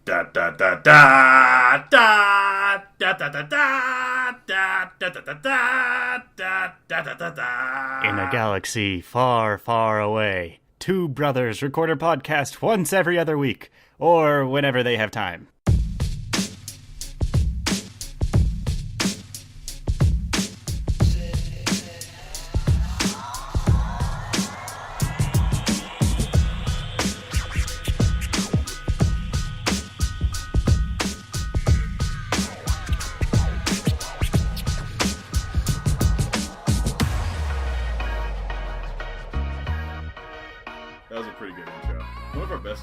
Da da da da da da da da da da da da da da da da da da. In a galaxy far, far away, two brothers record a podcast once every other week, or whenever they have time.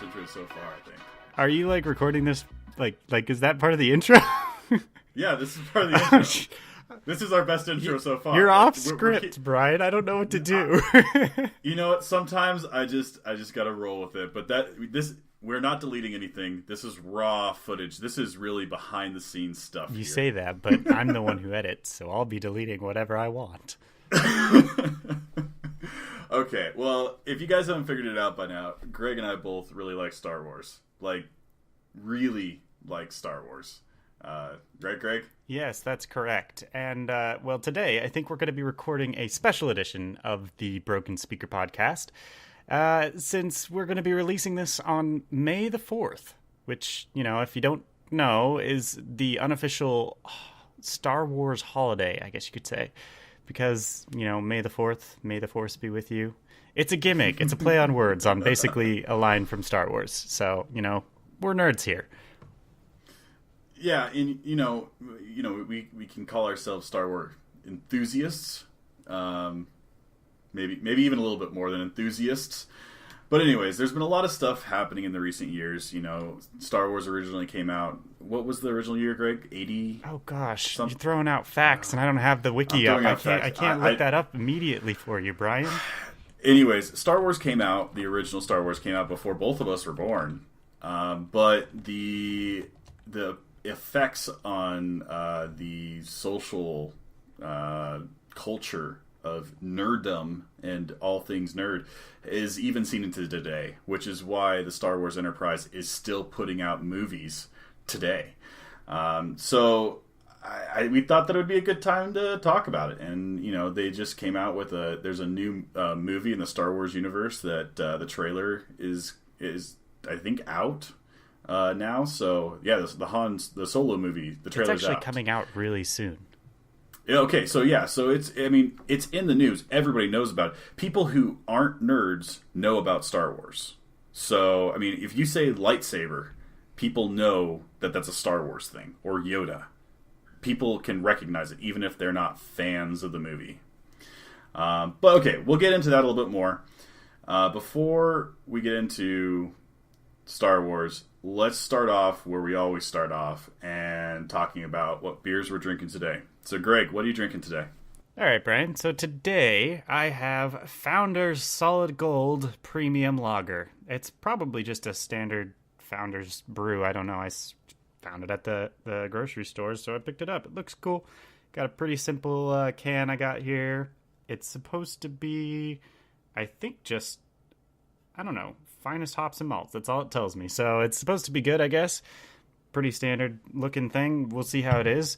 Intro so far, I think. Are you recording this? Like is that part of the intro? Yeah, this is part of the intro. This is our best intro so far. You're off script, Brian. I don't know what to do. You know what? Sometimes I just gotta roll with it. But we're not deleting anything. This is raw footage. This is really behind the scenes stuff. You say that, but I'm the one who edits, so I'll be deleting whatever I want. Okay, well, if you guys haven't figured it out by now, Greg and I both really like Star Wars. Really like Star Wars. Right, Greg? Yes, that's correct. And, well, today I think we're going to be recording a special edition of the Broken Speaker podcast, since we're going to be releasing this on May the 4th, which, if you don't know, is the unofficial Star Wars holiday, I guess you could say. Because, May the 4th, may the Force be with you. It's a gimmick. It's a play on words on basically a line from Star Wars. So, we're nerds here. Yeah, and, we can call ourselves Star Wars enthusiasts. Maybe even a little bit more than enthusiasts. But anyways, there's been a lot of stuff happening in the recent years. Star Wars originally came out. What was the original year, Greg? 80? Oh gosh, you're throwing out facts, and I don't have the wiki up. I can't look that up immediately for you, Brian. Anyways, Star Wars came out. The original Star Wars came out before both of us were born. But the effects on the social culture of nerddom and all things nerd is even seen into today, which is why the Star Wars Enterprise is still putting out movies today. So we thought that it would be a good time to talk about it. And, they just came out with there's a new movie in the Star Wars universe that the trailer is I think out now. So yeah, the Solo movie, the trailer's It's actually out. coming out really soon. Okay, so it's in the news. Everybody knows about it. People who aren't nerds know about Star Wars. So, if you say lightsaber, people know that that's a Star Wars thing. Or Yoda. People can recognize it, even if they're not fans of the movie. But okay, we'll get into that a little bit more. Before we get into Star Wars, let's start off where we always start off, and talking about what beers we're drinking today. So, Greg, what are you drinking today? All right, Brian. So today I have Founders Solid Gold Premium Lager. It's probably just a standard Founders brew. I don't know. I found it at the grocery store, so I picked it up. It looks cool. Got a pretty simple can I got here. It's supposed to be, I think, just, I don't know, finest hops and malts. That's all it tells me. So it's supposed to be good, I guess. Pretty standard looking thing. We'll see how it is.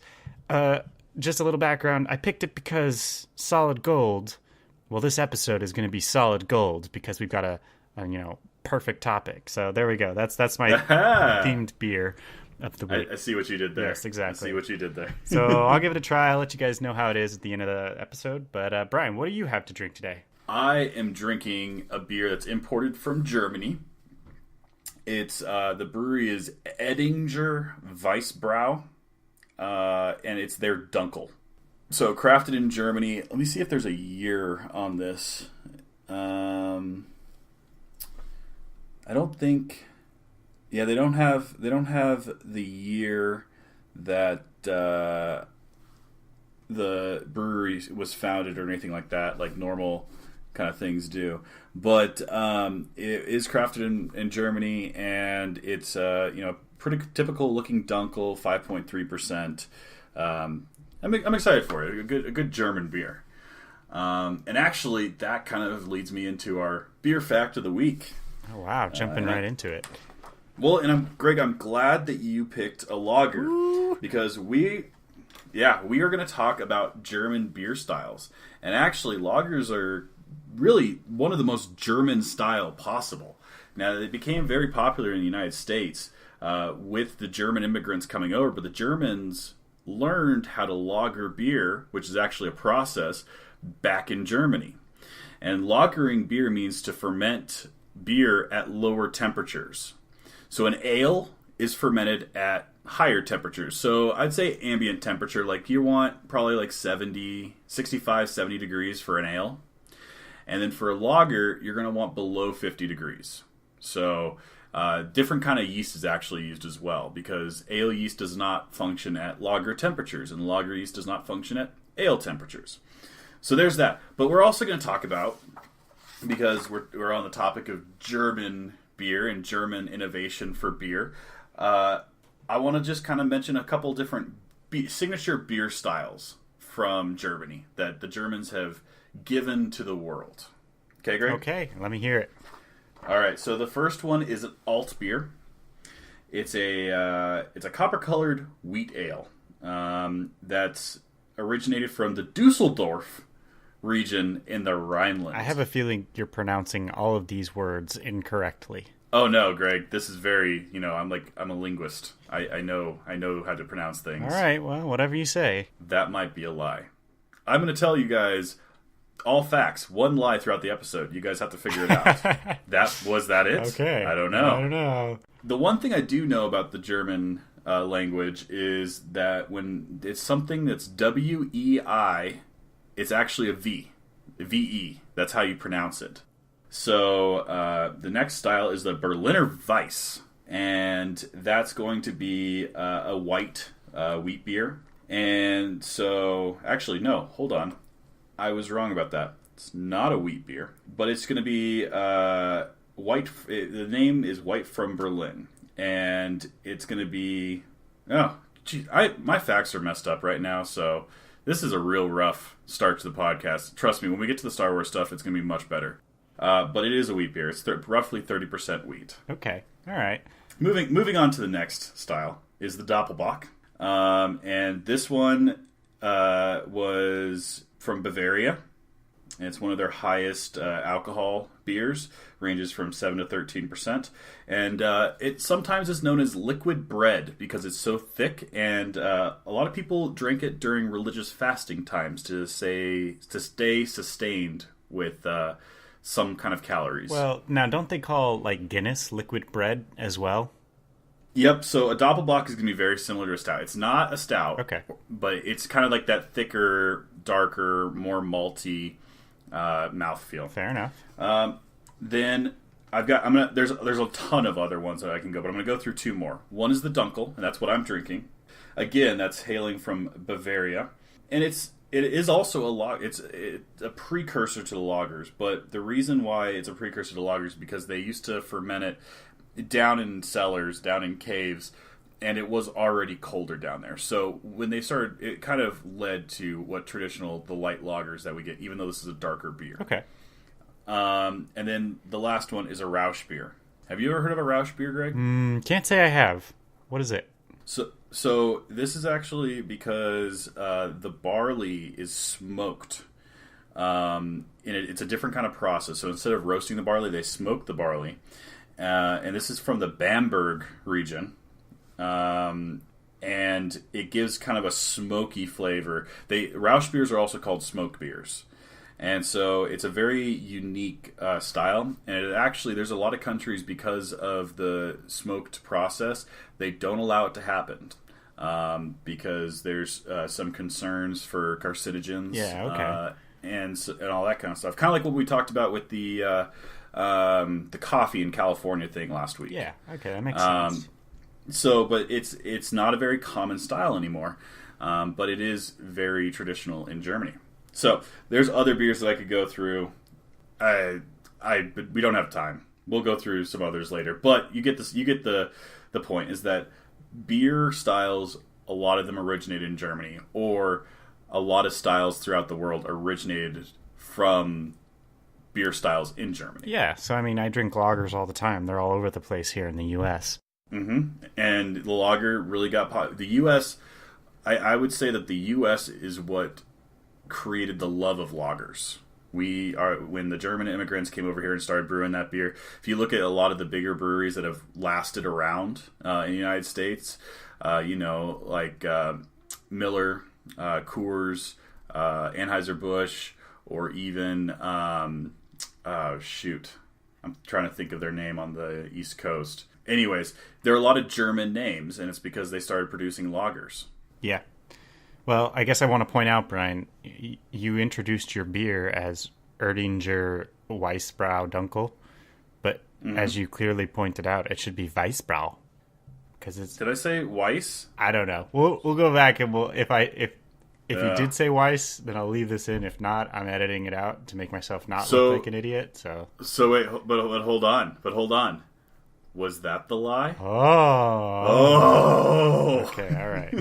Just a little background. I picked it because solid gold. Well, this episode is going to be solid gold because we've got a perfect topic. So there we go. That's my themed beer of the week. I see what you did there. Yes, exactly. I see what you did there. So I'll give it a try. I'll let you guys know how it is at the end of the episode. But Brian, what do you have to drink today? I am drinking a beer that's imported from Germany. It's the brewery is Edinger Weissbrau. And it's their Dunkel. So crafted in Germany. Let me see if there's a year on this. I don't think. Yeah, they don't have the year that the brewery was founded or anything like that, like normal kind of things do. But it is crafted in Germany, and it's pretty typical looking Dunkel, 5.3%. I'm excited for it. A good German beer. And actually, that kind of leads me into our beer fact of the week. Oh wow, jumping right into it. Well, and Greg, I'm glad that you picked a lager. Ooh. Because we are going to talk about German beer styles. And actually, lagers are really one of the most German style possible. Now, they became very popular in the United States with the German immigrants coming over, but the Germans learned how to lager beer, which is actually a process, back in Germany. And lagering beer means to ferment beer at lower temperatures. So an ale is fermented at higher temperatures. So I'd say ambient temperature, like you want probably like 65, 70 degrees for an ale. And then for a lager, you're going to want below 50 degrees. So different kind of yeast is actually used as well, because ale yeast does not function at lager temperatures, and lager yeast does not function at ale temperatures. So there's that. But we're also going to talk about, because we're on the topic of German beer and German innovation for beer, I want to just kind of mention a couple different signature beer styles from Germany that the Germans have given to the world. Okay, Greg? Okay, let me hear it. All right, so the first one is an alt beer. It's a copper-colored wheat ale that's originated from the Dusseldorf region in the Rhineland. I have a feeling you're pronouncing all of these words incorrectly. Oh no, Greg! This is very, I'm a linguist. I know how to pronounce things. All right, well, whatever you say. That might be a lie. I'm going to tell you guys all facts, one lie throughout the episode. You guys have to figure it out. Was that it? Okay. I don't know. The one thing I do know about the German language is that when it's something that's W-E-I, it's actually a V. V-E. That's how you pronounce it. So the next style is the Berliner Weiss. And that's going to be a white wheat beer. And so, actually, no, hold on. I was wrong about that. It's not a wheat beer. But it's going to be white. The name is White from Berlin. And it's going to be... Oh, geez, my facts are messed up right now, so this is a real rough start to the podcast. Trust me, when we get to the Star Wars stuff, it's going to be much better. But it is a wheat beer. It's roughly 30% wheat. Okay, all right. Moving on to the next style is the Doppelbock. And this one was from Bavaria. And it's one of their highest alcohol beers, ranges from 7 to 13%. And it sometimes is known as liquid bread because it's so thick, and a lot of people drink it during religious fasting times to stay sustained with some kind of calories. Well, now don't they call like Guinness liquid bread as well? Yep, so a Doppelbock is going to be very similar to a stout. It's not a stout, okay, but it's kind of like that thicker, darker, more malty mouthfeel. Fair enough. Then there's a ton of other ones that I can go, but I'm going to go through two more. One is the Dunkel, and that's what I'm drinking. Again, that's hailing from Bavaria, and it is also it's a precursor to the lagers, but the reason why it's a precursor to lagers is because they used to ferment it down in cellars, down in caves, and it was already colder down there. So when they started, it kind of led to the light lagers that we get, even though this is a darker beer. Okay. And then the last one is a Rausch beer. Have you ever heard of a Rausch beer, Greg? Can't say I have. What is it? So this is actually because the barley is smoked. It's a different kind of process. So instead of roasting the barley, they smoke the barley. And this is from the Bamberg region. And it gives kind of a smoky flavor. Rausch beers are also called smoke beers. And so it's a very unique style. And there's a lot of countries, because of the smoked process, they don't allow it to happen. Because there's some concerns for carcinogens. Yeah, okay. And all that kind of stuff. Kind of like what we talked about with the coffee in California thing last week. Yeah, okay, that makes sense. But it's not a very common style anymore, but it is very traditional in Germany. So there's other beers that I could go through. But we don't have time. We'll go through some others later. But you get this. You get the point. Is that beer styles? A lot of them originated in Germany, or a lot of styles throughout the world originated from beer styles in Germany. Yeah. So I mean, I drink lagers all the time. They're all over the place here in the U.S. And the lager really got the U.S. I would say that the U.S. is what created the love of lagers. When the German immigrants came over here and started brewing that beer. If you look at a lot of the bigger breweries that have lasted around in the United States, like Miller, Coors, Anheuser-Busch, or even I'm trying to think of their name on the East Coast. Anyways, there are a lot of German names, and it's because they started producing lagers. Yeah. Well, I guess I want to point out, Brian, you introduced your beer as Erdinger Weissbrau Dunkel, but as you clearly pointed out, it should be Weissbrau. Did I say Weiss? I don't know. We'll go back and if you did say Weiss, then I'll leave this in. If not, I'm editing it out to make myself not look like an idiot. So wait, but hold on. Was that the lie? Oh. Okay, all right.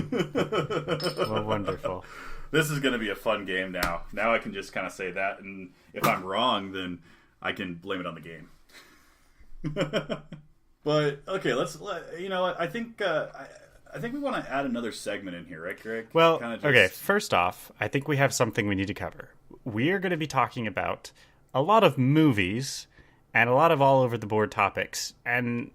Well, wonderful. This is going to be a fun game now. Now I can just kind of say that, and if I'm wrong, then I can blame it on the game. But okay, I think we want to add another segment in here, right, Greg? Well, okay. First off, I think we have something we need to cover. We are going to be talking about a lot of movies and a lot of all over the board topics. And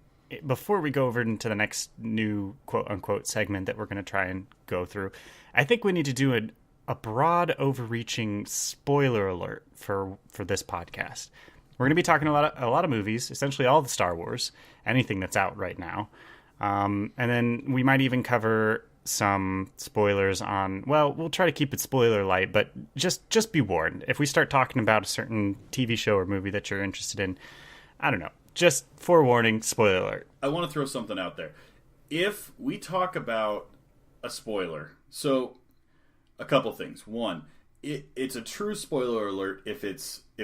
before we go over into the next new quote unquote segment that we're going to try and go through, I think we need to do a broad, overreaching spoiler alert for this podcast. We're going to be talking a lot of movies, essentially all the Star Wars, anything that's out right now. And then we might even cover some spoilers on, well, we'll try to keep it spoiler light, but just be warned. If we start talking about a certain TV show or movie that you're interested in, I don't know, just forewarning, spoiler alert. I want to throw something out there. If we talk about a spoiler, so a couple things. One, it's a true spoiler alert if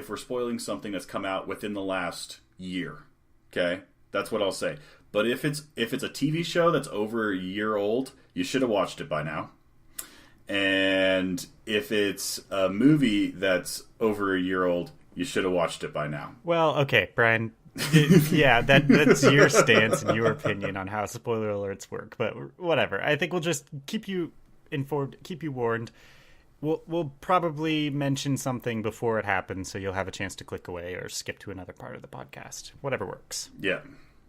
we're spoiling something that's come out within the last year. Okay? That's what I'll say. But if it's a TV show that's over a year old, you should have watched it by now. And if it's a movie that's over a year old, you should have watched it by now. Well, okay, Brian. Yeah, that's your stance and your opinion on how spoiler alerts work. But whatever. I think we'll just keep you informed, keep you warned. We'll probably mention something before it happens, so you'll have a chance to click away or skip to another part of the podcast. Whatever works. Yeah.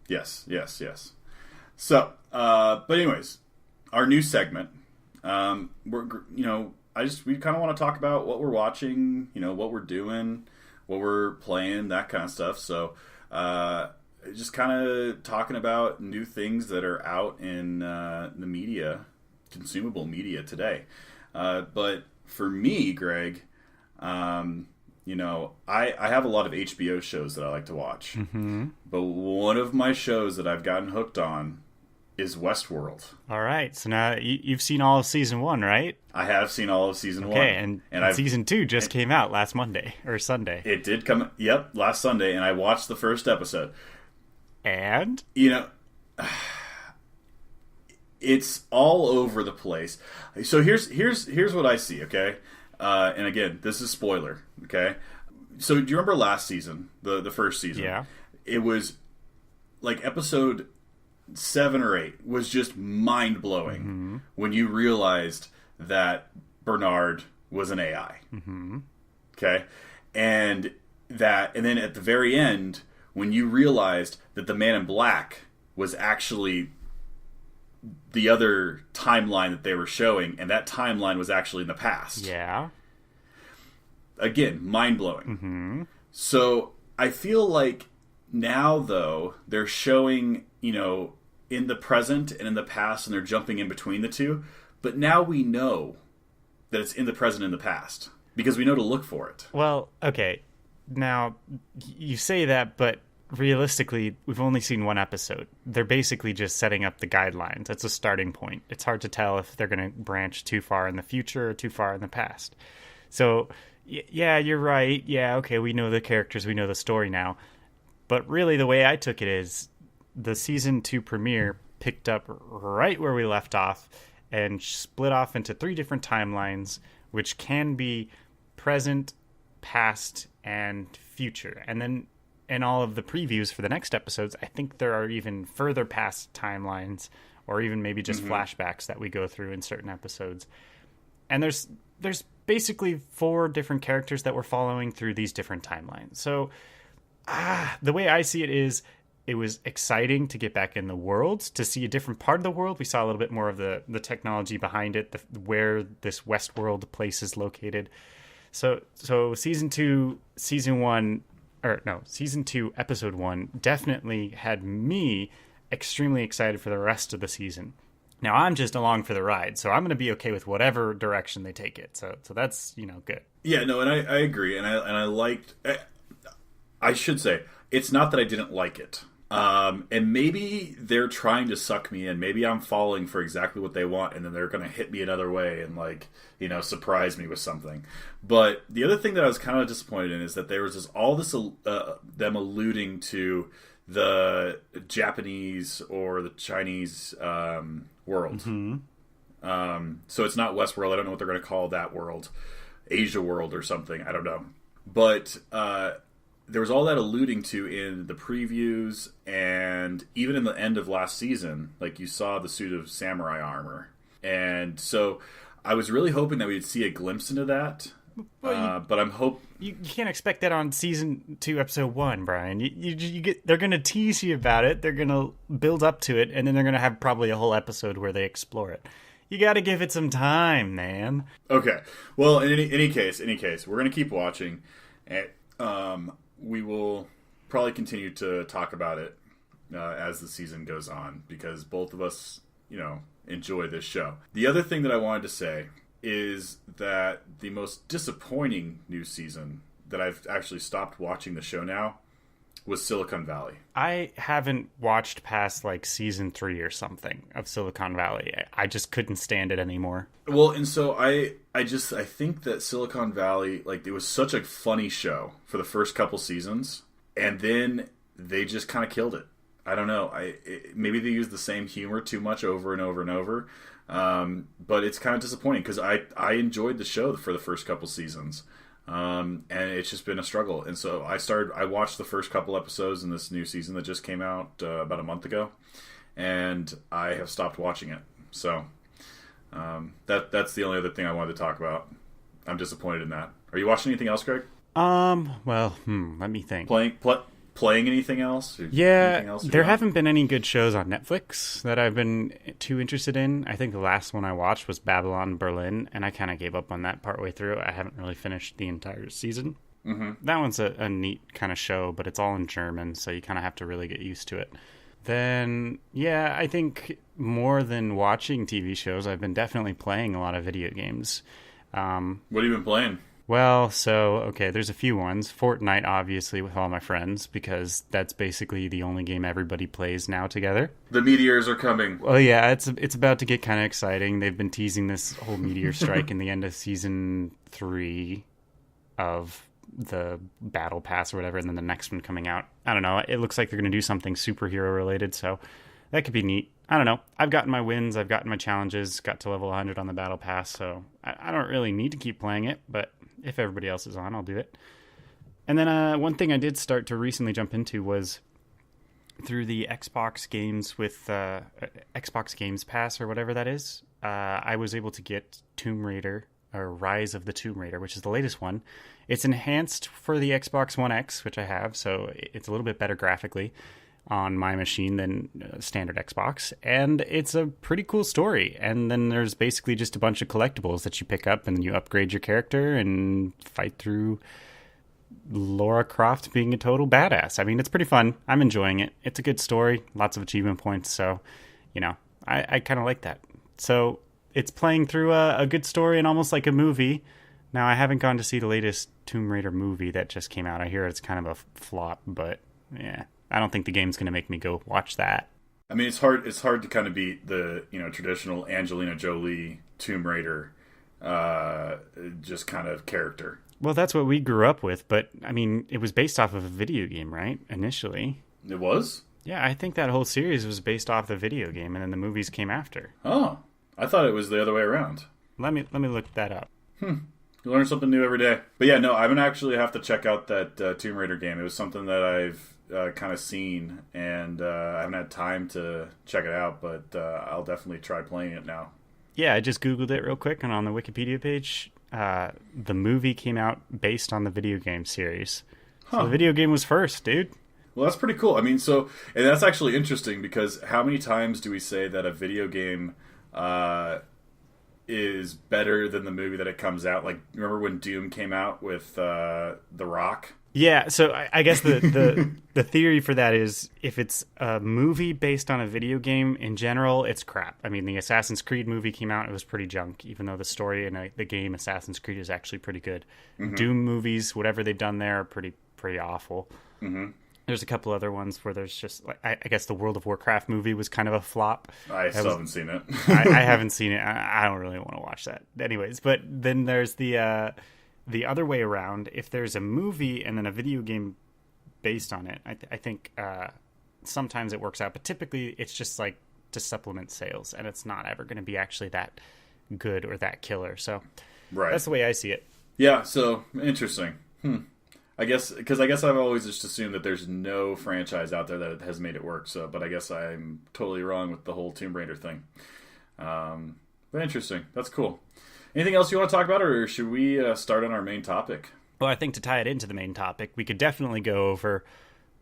Yes. So, but anyways, our new segment. We kind of want to talk about what we're watching, what we're doing, what we're playing, that kind of stuff. So, just kind of talking about new things that are out in the media, consumable media today. But for me, Greg, I have a lot of HBO shows that I like to watch. Mm-hmm. But one of my shows that I've gotten hooked on is Westworld. All right. So now you've seen all of season 1, right? I have seen all of season 1. Okay, and season 2 just came out last Monday or Sunday. It did come, last Sunday, and I watched the first episode. And? It's all over the place. So here's what I see, okay? And again, this is spoiler, okay? So do you remember last season, the first season? Yeah. It was like episode 7 or 8 was just mind-blowing when you realized that Bernard was an AI. Mm-hmm. Okay? And then at the very end, when you realized that the Man in Black was actually the other timeline that they were showing, and that timeline was actually in the past. Yeah. Again, mind-blowing. Mm-hmm. So I feel like now, though, they're showing, in the present and in the past, and they're jumping in between the two. But now we know that it's in the present and the past, because we know to look for it. Well, okay. Now, you say that, but realistically, we've only seen one episode. They're basically just setting up the guidelines. That's a starting point. It's hard to tell if they're going to branch too far in the future or too far in the past. So, yeah, you're right. Yeah, okay, we know the characters, we know the story now. But really, the way I took it is the season 2 premiere picked up right where we left off and split off into 3 different timelines, which can be present, past, and future. And then in all of the previews for the next episodes, I think there are even further past timelines, or even maybe just flashbacks that we go through in certain episodes. And there's basically 4 different characters that we're following through these different timelines. So the way I see it is, it was exciting to get back in the world, to see a different part of the world. We saw a little bit more of the technology behind it, where this Westworld place is located. So season 2, episode 1 definitely had me extremely excited for the rest of the season. Now I'm just along for the ride, so I'm going to be okay with whatever direction they take it. So that's, good. Yeah, no, and I agree, and I liked. I should say, it's not that I didn't like it. And maybe they're trying to suck me in. Maybe I'm falling for exactly what they want, and then they're going to hit me another way and, surprise me with something. But the other thing that I was kind of disappointed in is that there was them alluding to the Japanese or the Chinese world. So it's not Westworld. I don't know what they're going to call that world. Asia world or something. I don't know. But there was all that alluding to in the previews, and even in the end of last season, you saw the suit of samurai armor. And so I was really hoping that we'd see a glimpse into that. But I'm you can't expect that on season 2, episode 1, Brian. They're going to tease you about it. They're going to build up to it, and then they're going to have probably a whole episode where they explore it. You got to give it some time, man. Okay. Well, in any case, we're going to keep watching, and we will probably continue to talk about it as the season goes on, because both of us, enjoy this show. The other thing that I wanted to say is that the most disappointing new season that I've actually stopped watching the show now was Silicon Valley. I haven't watched past season 3 or something of Silicon Valley. I just couldn't stand it anymore. Well, and so I think that Silicon Valley, it was such a funny show for the first couple seasons, and then they just kind of killed it. I don't know. Maybe they used the same humor too much over and over and over. But it's kind of disappointing, because I enjoyed the show for the first couple seasons. And it's just been a struggle. And so I watched the first couple episodes in this new season that just came out about a month ago, and I have stopped watching it. So that's the only other thing I wanted to talk about. I'm disappointed in that. Are you watching anything else, Greg? Let me think. Playing anything else? There haven't been any good shows on Netflix that I've been too interested in. I think the last one I watched was Babylon Berlin, and I kind of gave up on that partway through. I haven't really finished the entire season. That one's a neat kind of show, but it's all in German, so you kind of have to really get used to it. Then, I think more than watching TV shows, I've been definitely playing a lot of video games. What have you been playing? Well, there's a few ones. Fortnite, obviously, with all my friends, because that's basically the only game everybody plays now together. The meteors are coming. Well, yeah, it's about to get kind of exciting. They've been teasing this whole meteor strike in the end of season 3 of the Battle Pass or whatever, and then the next one coming out. I don't know. It looks like they're going to do something superhero related, so that could be neat. I don't know. I've gotten my wins. I've gotten my challenges. Got to level 100 on the Battle Pass, so I don't really need to keep playing it, but if everybody else is on, I'll do it. And then one thing I did start to recently jump into was through the Xbox games with Xbox Games Pass or whatever that is. I was able to get Tomb Raider, or Rise of the Tomb Raider, which is the latest one. It's enhanced for the Xbox One X, which I have, so it's a little bit better graphically on my machine than standard Xbox, and it's a pretty cool story. And then there's basically just a bunch of collectibles that you pick up, and you upgrade your character and fight through Lara Croft being a total badass. I mean, it's pretty fun. I'm enjoying it. It's a good story, lots of achievement points, so I kind of like that. So it's playing through a good story and almost like a movie. Now, I haven't gone to see the latest Tomb Raider movie that just came out. I hear it's kind of a flop, but yeah, I don't think the game's going to make me go watch that. I mean, it's hard to kind of beat the traditional Angelina Jolie Tomb Raider just kind of character. Well, that's what we grew up with, but I mean, it was based off of a video game, right? Initially. It was? Yeah, I think that whole series was based off the video game, and then the movies came after. Oh, I thought it was the other way around. Let me look that up. Well, You learn something new every day. But yeah, no, I'm gonna actually have to check out that Tomb Raider game. It was something that I've kind of seen, and I haven't had time to check it out, but I'll definitely try playing it now. Yeah, I just Googled it real quick, and on the Wikipedia page, the movie came out based on the video game series. So the video game was first, dude. Well, that's pretty cool. I mean, and that's actually interesting because how many times do we say that a video game is better than the movie that it comes out? Like, remember when Doom came out with The Rock? Yeah, so I guess the theory for that is if it's a movie based on a video game, in general, it's crap. I mean, the Assassin's Creed movie came out, it was pretty junk, even though the story in the game Assassin's Creed is actually pretty good. Mm-hmm. Doom movies, whatever they've done there, are pretty awful. Mm-hmm. There's a couple other ones where there's just, like, I guess the World of Warcraft movie was kind of a flop. I still haven't seen it. I haven't seen it. I don't really want to watch that. Anyways, but then there's the other way around. If there's a movie and then a video game based on it, I think sometimes it works out. But typically it's just like to supplement sales, and it's not ever going to be actually that good or that killer. So that's the way I see it. Yeah, so interesting. I guess I've always just assumed that there's no franchise out there that has made it work. So, but I guess I'm totally wrong with the whole Tomb Raider thing. But interesting. That's cool. Anything else you want to talk about, or should we start on our main topic? Well, I think to tie it into the main topic, we could definitely go over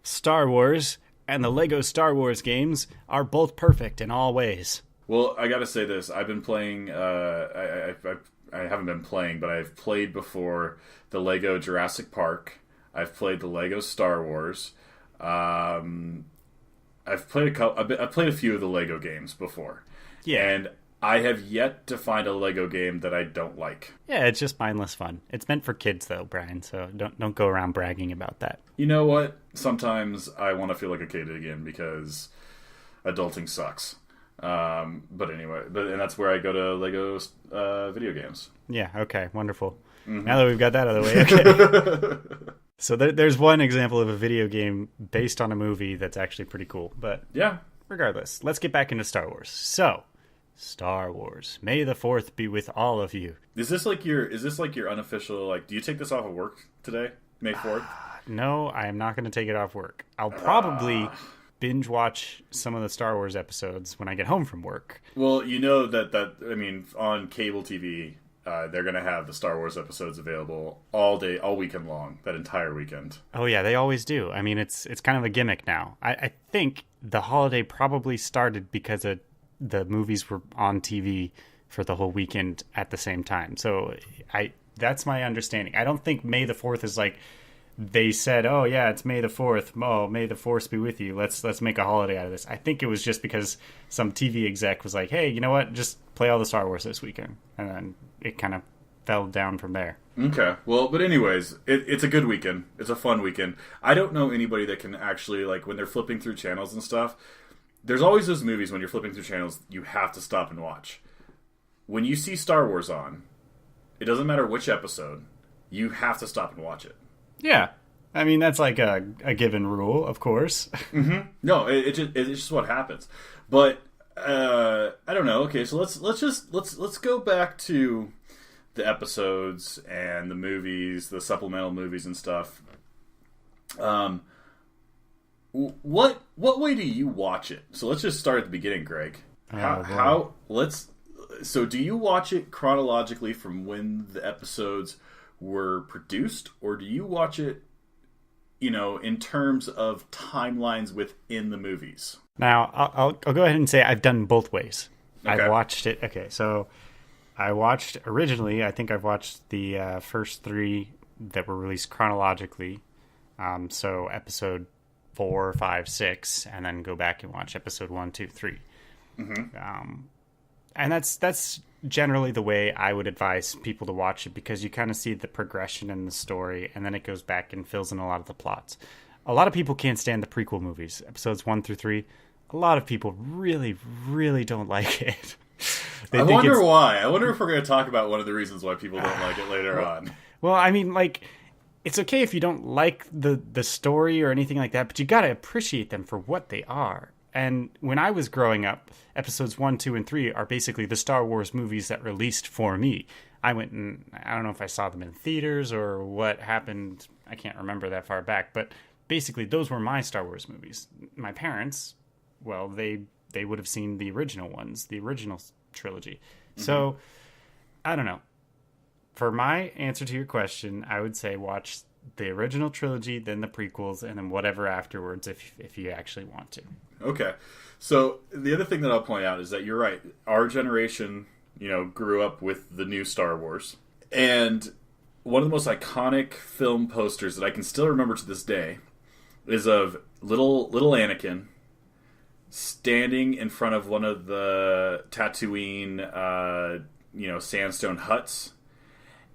Star Wars, and the Lego Star Wars games are both perfect in all ways. Well, I got to say this. I've been playing... I haven't been playing, but I've played before the Lego Jurassic Park. I've played the Lego Star Wars. I've played a few of the Lego games before. Yeah. And I have yet to find a Lego game that I don't like. Yeah, it's just mindless fun. It's meant for kids, though, Brian, so don't go around bragging about that. You know what? Sometimes I want to feel like a kid again because adulting sucks. But anyway, and that's where I go to Lego video games. Yeah, okay, wonderful. Mm-hmm. Now that we've got that out of the way, okay. So there's one example of a video game based on a movie that's actually pretty cool. But yeah, regardless, let's get back into Star Wars. So, Star Wars. May the 4th be with all of you. Is this like your unofficial, like, do you take this off of work today? May 4th? No, I am not going to take it off work. I'll probably binge watch some of the Star Wars episodes when I get home from work. Well, you know that I mean, on cable TV, they're going to have the Star Wars episodes available all day, all weekend long, that entire weekend. Oh, yeah, they always do. I mean, it's kind of a gimmick now. I think the holiday probably started because the movies were on TV for the whole weekend at the same time. So that's my understanding. I don't think May the 4th is like they said, oh, yeah, it's May the 4th. Oh, may the Force be with you. Let's make a holiday out of this. I think it was just because some TV exec was like, hey, you know what? Just play all the Star Wars this weekend. And then it kind of fell down from there. Okay. Well, but anyways, it's a good weekend. It's a fun weekend. I don't know anybody that can actually, like, when they're flipping through channels and stuff, there's always those movies when you're flipping through channels you have to stop and watch. When you see Star Wars on, it doesn't matter which episode, you have to stop and watch it. Yeah. I mean, that's like a given rule, of course. Mm-hmm. No, it's just what happens. But I don't know. Okay, so let's go back to the episodes and the movies, the supplemental movies and stuff. What way do you watch it? So let's just start at the beginning, Greg. So do you watch it chronologically from when the episodes were produced, or do you watch it, in terms of timelines within the movies? Now, I'll go ahead and say I've done both ways. Okay. I've watched it. Okay, so I watched originally. I think I've watched the first 3 that were released chronologically. So episode 4, 5, 6, and then go back and watch episode 1, 2, 3. Mm-hmm. And that's generally the way I would advise people to watch it, because you kind of see the progression in the story, and then it goes back and fills in a lot of the plots. A lot of people can't stand the prequel movies, episodes 1 through 3. A lot of people really, really don't like it. I wonder why. I wonder if we're going to talk about one of the reasons why people don't like it later on. Well, I mean, like, it's okay if you don't like the story or anything like that, but you got to appreciate them for what they are. And when I was growing up, episodes 1, 2, and 3 are basically the Star Wars movies that released for me. I went and I don't know if I saw them in theaters or what happened. I can't remember that far back, but basically those were my Star Wars movies. My parents, well, they would have seen the original ones, the original trilogy. Mm-hmm. So I don't know. For my answer to your question, I would say watch the original trilogy, then the prequels, and then whatever afterwards if you actually want to. Okay. So the other thing that I'll point out is that you're right. Our generation, grew up with the new Star Wars. And one of the most iconic film posters that I can still remember to this day is of little Anakin standing in front of one of the Tatooine, sandstone huts,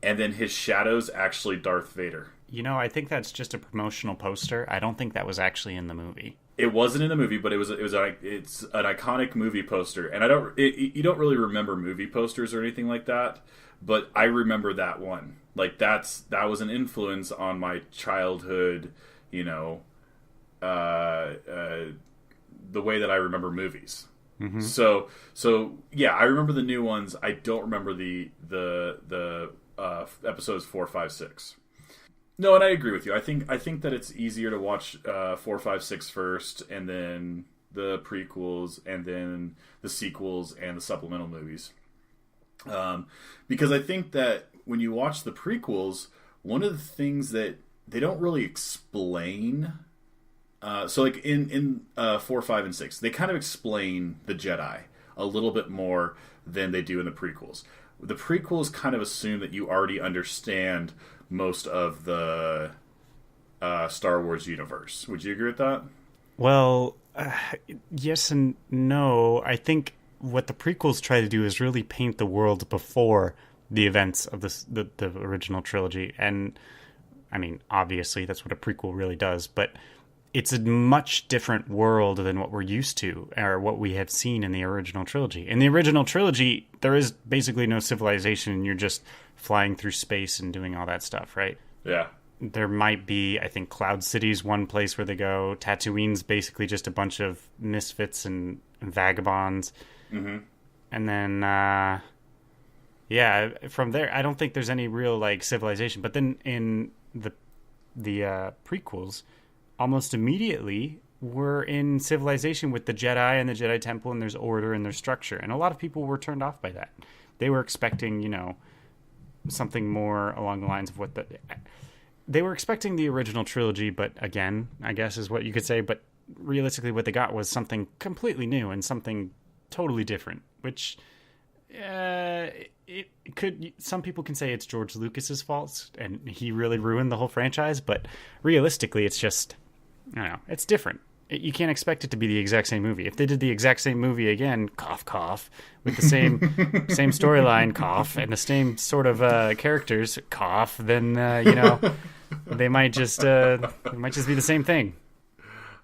and then his shadow's actually Darth Vader. I think that's just a promotional poster. I don't think that was actually in the movie. It wasn't in the movie, but it's an iconic movie poster, and you don't really remember movie posters or anything like that, but I remember that one. Like that was an influence on my childhood, the way that I remember movies. Mm-hmm. So yeah, I remember the new ones. I don't remember the episodes 4, 5, 6. No, and I agree with you. I think that it's easier to watch 4, 5, 6 first, and then the prequels, and then the sequels and the supplemental movies. Because I think that when you watch the prequels, one of the things that they don't really explain. So like in 4, 5, and 6, they kind of explain the Jedi a little bit more than they do in the prequels. The prequels kind of assume that you already understand most of the Star Wars universe. Would you agree with that? Well, yes and no. I think what the prequels try to do is really paint the world before the events of the original trilogy. And, I mean, obviously that's what a prequel really does, but it's a much different world than what we're used to, or what we have seen in the original trilogy. In the original trilogy, there is basically no civilization, and you're just flying through space and doing all that stuff, right? Yeah. There might be, I think, Cloud City's one place where they go. Tatooine's basically just a bunch of misfits and vagabonds. Mm-hmm. And then, from there, I don't think there's any real, civilization. But then in the prequels, almost immediately, we're in civilization with the Jedi and the Jedi Temple, and there's order and there's structure. And a lot of people were turned off by that. They were expecting, something more along the lines of they were expecting the original trilogy, but again, I guess is what you could say. But realistically, what they got was something completely new and something totally different, which some people can say it's George Lucas's fault and he really ruined the whole franchise. But realistically, it's just, I don't know, it's different. You can't expect it to be the exact same movie. If they did the exact same movie again, cough, cough, with the same storyline, cough, and the same sort of characters, cough, then they might just be the same thing.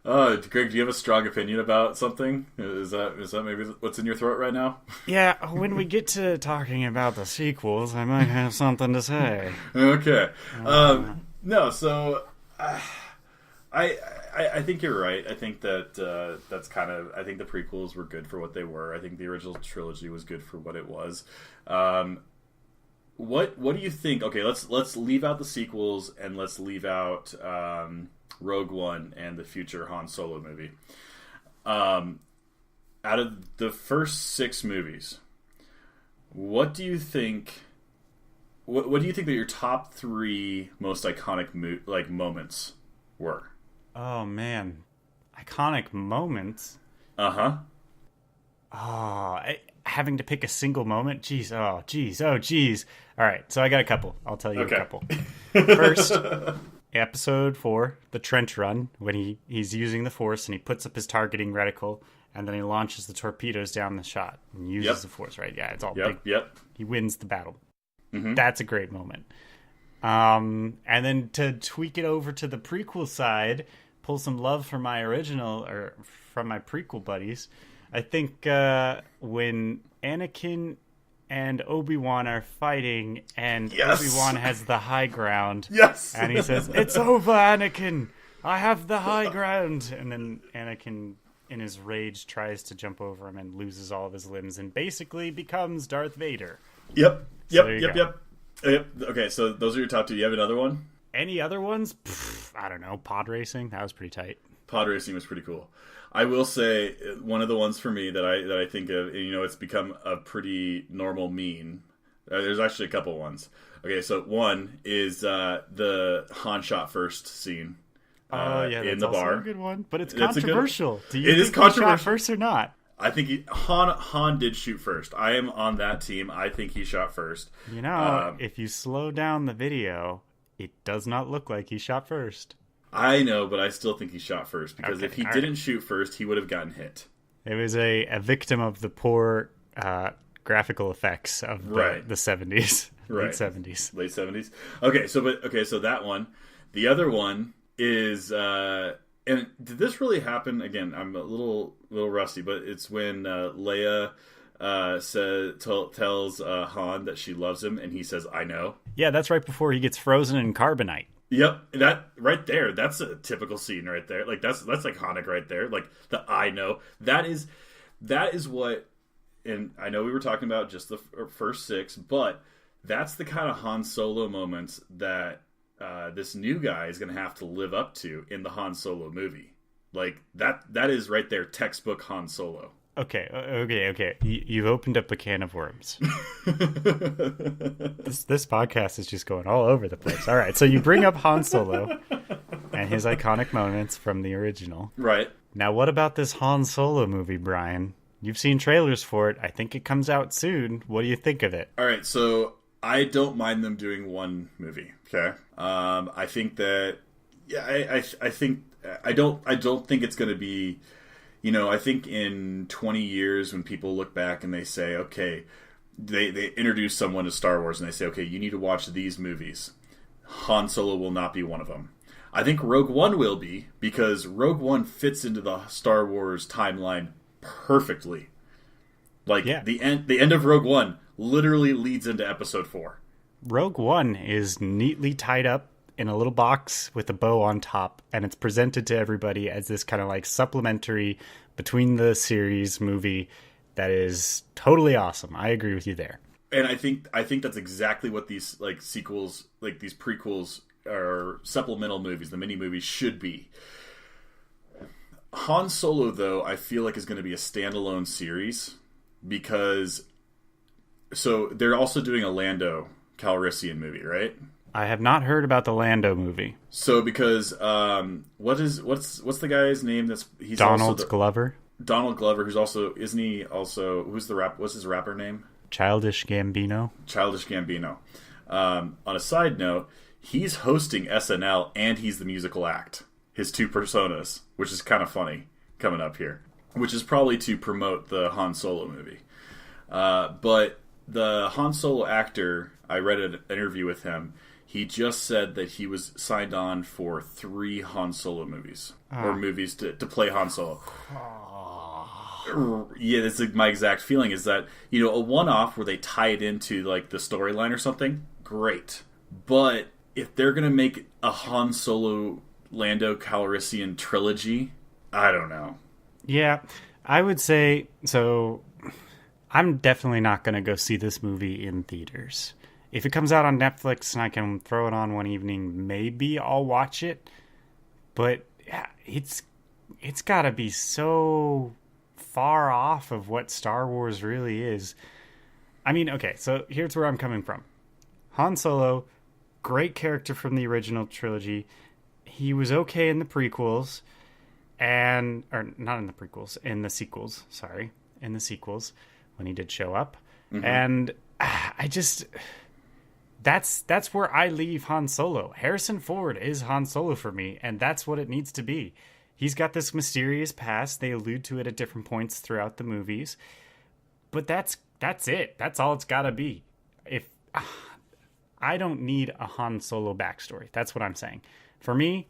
Greg, do you have a strong opinion about something? Is that maybe what's in your throat right now? Yeah, when we get to talking about the sequels, I might have something to say. Okay. No, so I think you're right. I think that that's kind of. I think the prequels were good for what they were. I think the original trilogy was good for what it was. What do you think? Okay, let's leave out the sequels and let's leave out Rogue One and the future Han Solo movie. Out of the first 6 movies, what do you think? What do you think that your top 3 most iconic moments were? Oh man, iconic moments. Uh-huh. Having to pick a single moment. Jeez. Oh geez. All right, so I got a couple. I'll tell you a couple. First, episode 4, the trench run, when he's using the Force and he puts up his targeting reticle and then he launches the torpedoes down the shot and uses the Force. Right? Yeah, it's all big. Yep. He wins the battle. Mm-hmm. That's a great moment. And then to tweak it over to the prequel side, pull some love from my original or from my prequel buddies. I think when Anakin and Obi-Wan are fighting and Obi-Wan has the high ground. Yes. And he says, "It's over, Anakin. I have the high ground." And then Anakin, in his rage, tries to jump over him and loses all of his limbs and basically becomes Darth Vader. Yep. Yep, there you yep, go. yep. Yep. Okay, so those are your top two. You have another one? Any other ones? I don't know. Pod racing? That was pretty tight. Pod racing was pretty cool. I will say one of the ones for me that I think of, and, it's become a pretty normal meme. There's actually a couple ones. Okay, so one is the Han shot first scene. That's in the also bar. a good one, but it's That's controversial. Do you It think is he controversial. shot first or not? I think Han did shoot first. I am on that team. I think he shot first. If you slow down the video, it does not look like he shot first. I know, but I still think he shot first because Okay, if he all didn't shoot first, he would have gotten hit. It was a victim of the poor graphical effects of the 70s, Right. late 70s. Late 70s. Okay, so that one. The other one is and did this really happen? Again, I'm a little rusty, but it's when Leia tells Han that she loves him, and he says, "I know." Yeah, that's right before he gets frozen in carbonite. Yep, that right there. That's a typical scene right there. Like that's iconic right there. Like the "I know." That is what. And I know we were talking about just the first six, but that's the kind of Han Solo moments that this new guy is going to have to live up to in the Han Solo movie. Like that is right there, textbook Han Solo. Okay. You've opened up a can of worms. This podcast is just going all over the place. All right, so you bring up Han Solo and his iconic moments from the original. Right. Now, what about this Han Solo movie, Brian? You've seen trailers for it. I think it comes out soon. What do you think of it? All right, so I don't mind them doing one movie. Okay, I think that I think I don't think it's going to be. I think in 20 years when people look back and they say, okay, they introduce someone to Star Wars and they say, okay, you need to watch these movies. Han Solo will not be one of them. I think Rogue One will be, because Rogue One fits into the Star Wars timeline perfectly. Like the end of Rogue One literally leads into Episode 4. Rogue One is neatly tied up in a little box with a bow on top, and it's presented to everybody as this kind of like supplementary between the series movie that is totally awesome. I agree with you there. And I think that's exactly what these like sequels, like these prequels or supplemental movies, the mini movies should be. Han Solo, though, I feel like is going to be a standalone series because they're also doing a Lando Calrissian movie, right? I have not heard about the Lando movie. So because what's the guy's name? He's Donald Glover. Donald Glover, who's the rap? What's his rapper name? Childish Gambino. On a side note, he's hosting SNL and he's the musical act. His two personas, which is kind of funny coming up here, which is probably to promote the Han Solo movie. But the Han Solo actor, I read an interview with him. He just said that he was signed on for 3 Han Solo movies or movies to play Han Solo. Yeah, that's my exact feeling. Is that a one-off where they tie it into like the storyline or something? Great, but if they're gonna make a Han Solo Lando Calrissian trilogy, I don't know. Yeah, I would say so. I'm definitely not going to go see this movie in theaters. If it comes out on Netflix and I can throw it on one evening, maybe I'll watch it. But yeah, it's got to be so far off of what Star Wars really is. I mean, okay, so here's where I'm coming from. Han Solo, great character from the original trilogy. He was okay in the prequels, or not in the prequels, in the sequels. Sorry, in the sequels when he did show up, and I just that's where I leave Han Solo. Harrison Ford is Han Solo for me, and that's what it needs to be. He's got this mysterious past. They allude to it at different points throughout the movies, but that's it. That's all it's got to be. If I don't need a Han Solo backstory, that's what I'm saying. For me,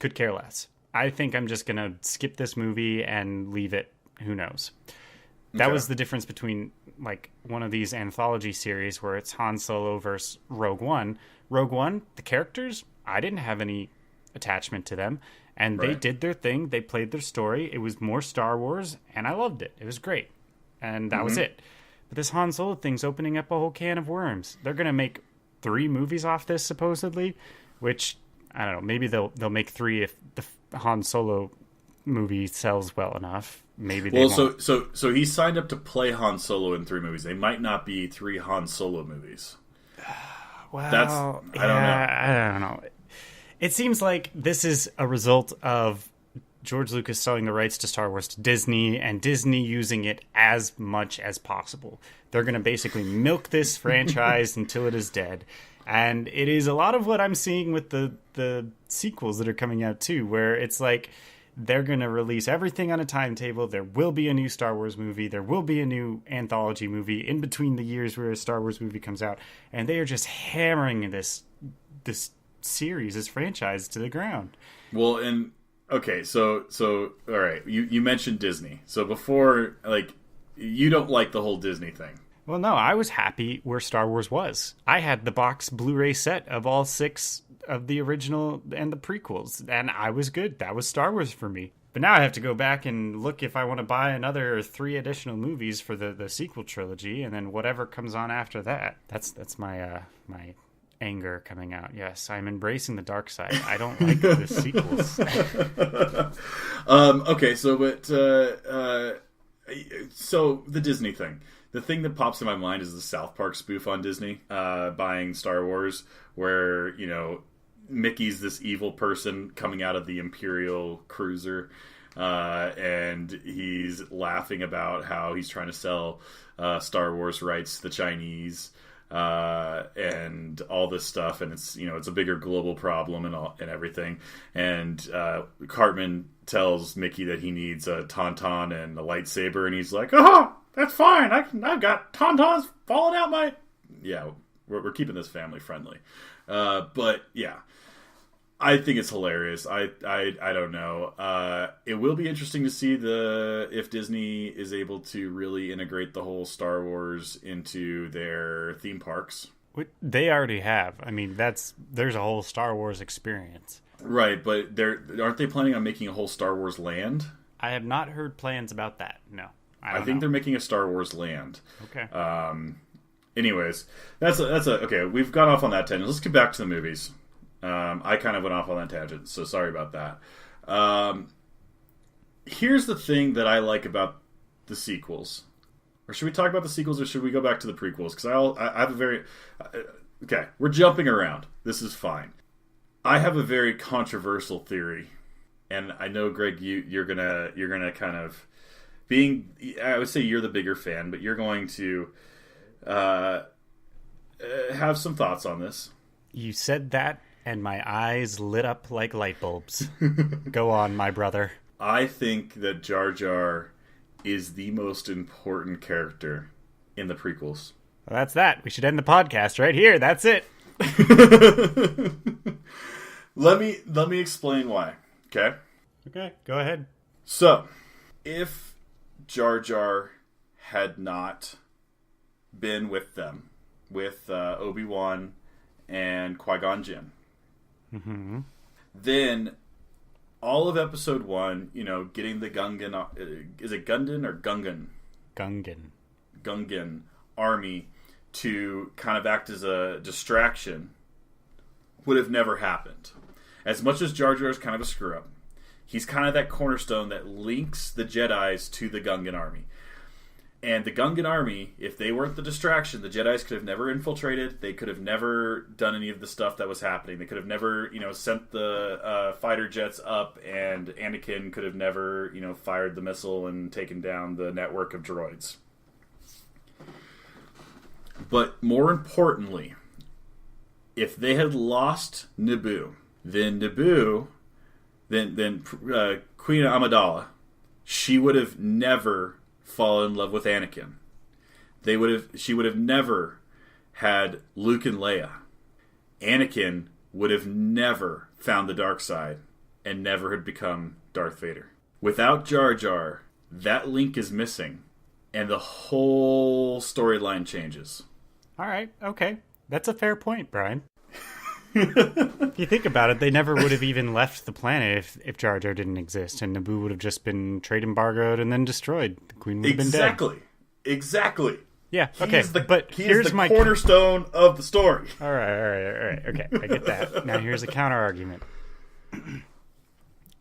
could care less. I think I'm just going to skip this movie and leave it. Who knows? That was the difference between like one of these anthology series where it's Han Solo versus Rogue One. Rogue One, the characters, I didn't have any attachment to them. And they did their thing. They played their story. It was more Star Wars, and I loved it. It was great. And that was it. But this Han Solo thing's opening up a whole can of worms. They're going to make 3 movies off this, supposedly, which, I don't know, maybe they'll make 3 if the Han Solo movie sells well enough. Maybe they won't. So he signed up to play Han Solo in 3 movies. They might not be 3 Han Solo movies. Well, I don't know. It seems like this is a result of George Lucas selling the rights to Star Wars to Disney, and Disney using it as much as possible. They're going to basically milk this franchise until it is dead. And it is a lot of what I'm seeing with the sequels that are coming out too, where it's like they're going to release everything on a timetable. There will be a new Star Wars movie. There will be a new anthology movie in between the years where a Star Wars movie comes out. And they are just hammering this series, this franchise to the ground. Well, and okay, so all right, you mentioned Disney. So before, like, you don't like the whole Disney thing. Well, no, I was happy where Star Wars was. I had the box Blu-ray set of all 6 of the original and the prequels, and I was good. That was Star Wars for me. But now I have to go back and look if I want to buy another 3 additional movies for the sequel trilogy, and then whatever comes on after that. That's my my anger coming out. Yes, I'm embracing the dark side. I don't like the sequels. Okay, so the Disney thing. The thing that pops in my mind is the South Park spoof on Disney, buying Star Wars, where, you know, Mickey's this evil person coming out of the Imperial cruiser, and he's laughing about how he's trying to sell Star Wars rights to the Chinese, and all this stuff, and it's, you know, it's a bigger global problem and everything. And Cartman tells Mickey that he needs a tauntaun and a lightsaber, and he's like, "Oh, that's fine. I've got tauntauns falling out my..." Yeah, we're keeping this family friendly. But yeah, I think it's hilarious. I don't know. It will be interesting to see if Disney is able to really integrate the whole Star Wars into their theme parks. They already have. I mean, there's a whole Star Wars experience. Right, but aren't they planning on making a whole Star Wars land? I have not heard plans about that. No. I think they're making a Star Wars land. Okay. Anyways, that's okay. We've gone off on that tangent. Let's get back to the movies. I kind of went off on that tangent, so sorry about that. Here's the thing that I like about the sequels. Or should we talk about the sequels, or should we go back to the prequels? Because I have a very... okay, we're jumping around. This is fine. I have a very controversial theory, and I know, Greg, you're gonna kind of... I would say you're the bigger fan, but you're going to have some thoughts on this. You said that, and my eyes lit up like light bulbs. Go on, my brother. I think that Jar Jar is the most important character in the prequels. Well, that's that. We should end the podcast right here. That's it. Let me explain why. Okay? Okay, go ahead. So, if Jar Jar had not been with them, with Obi-Wan and Qui-Gon Jinn, mm-hmm. then all of Episode 1, you know, getting the Gungan... is it Gungan or Gungan? Gungan army to kind of act as a distraction would have never happened. As much as Jar Jar is kind of a screw-up, he's kind of that cornerstone that links the Jedis to the Gungan army. And the Gungan army, if they weren't the distraction, the Jedis could have never infiltrated. They could have never done any of the stuff that was happening. They could have never, you know, sent the fighter jets up, and Anakin could have never, you know, fired the missile and taken down the network of droids. But more importantly, if they had lost Naboo, then Queen Amidala, she would have never fallen in love with Anakin. She would have never had Luke and Leia. Anakin would have never found the dark side and never had become Darth Vader. Without Jar Jar, that link is missing, and the whole storyline changes. All right, okay. That's a fair point, Brian. If you think about it, they never would have even left the planet if Jar Jar didn't exist, and Naboo would have just been trade embargoed and then destroyed. The Queen would have been dead. Exactly. Yeah, okay, but here's the cornerstone of the story. All right. Okay, I get that. Now here's a counter argument.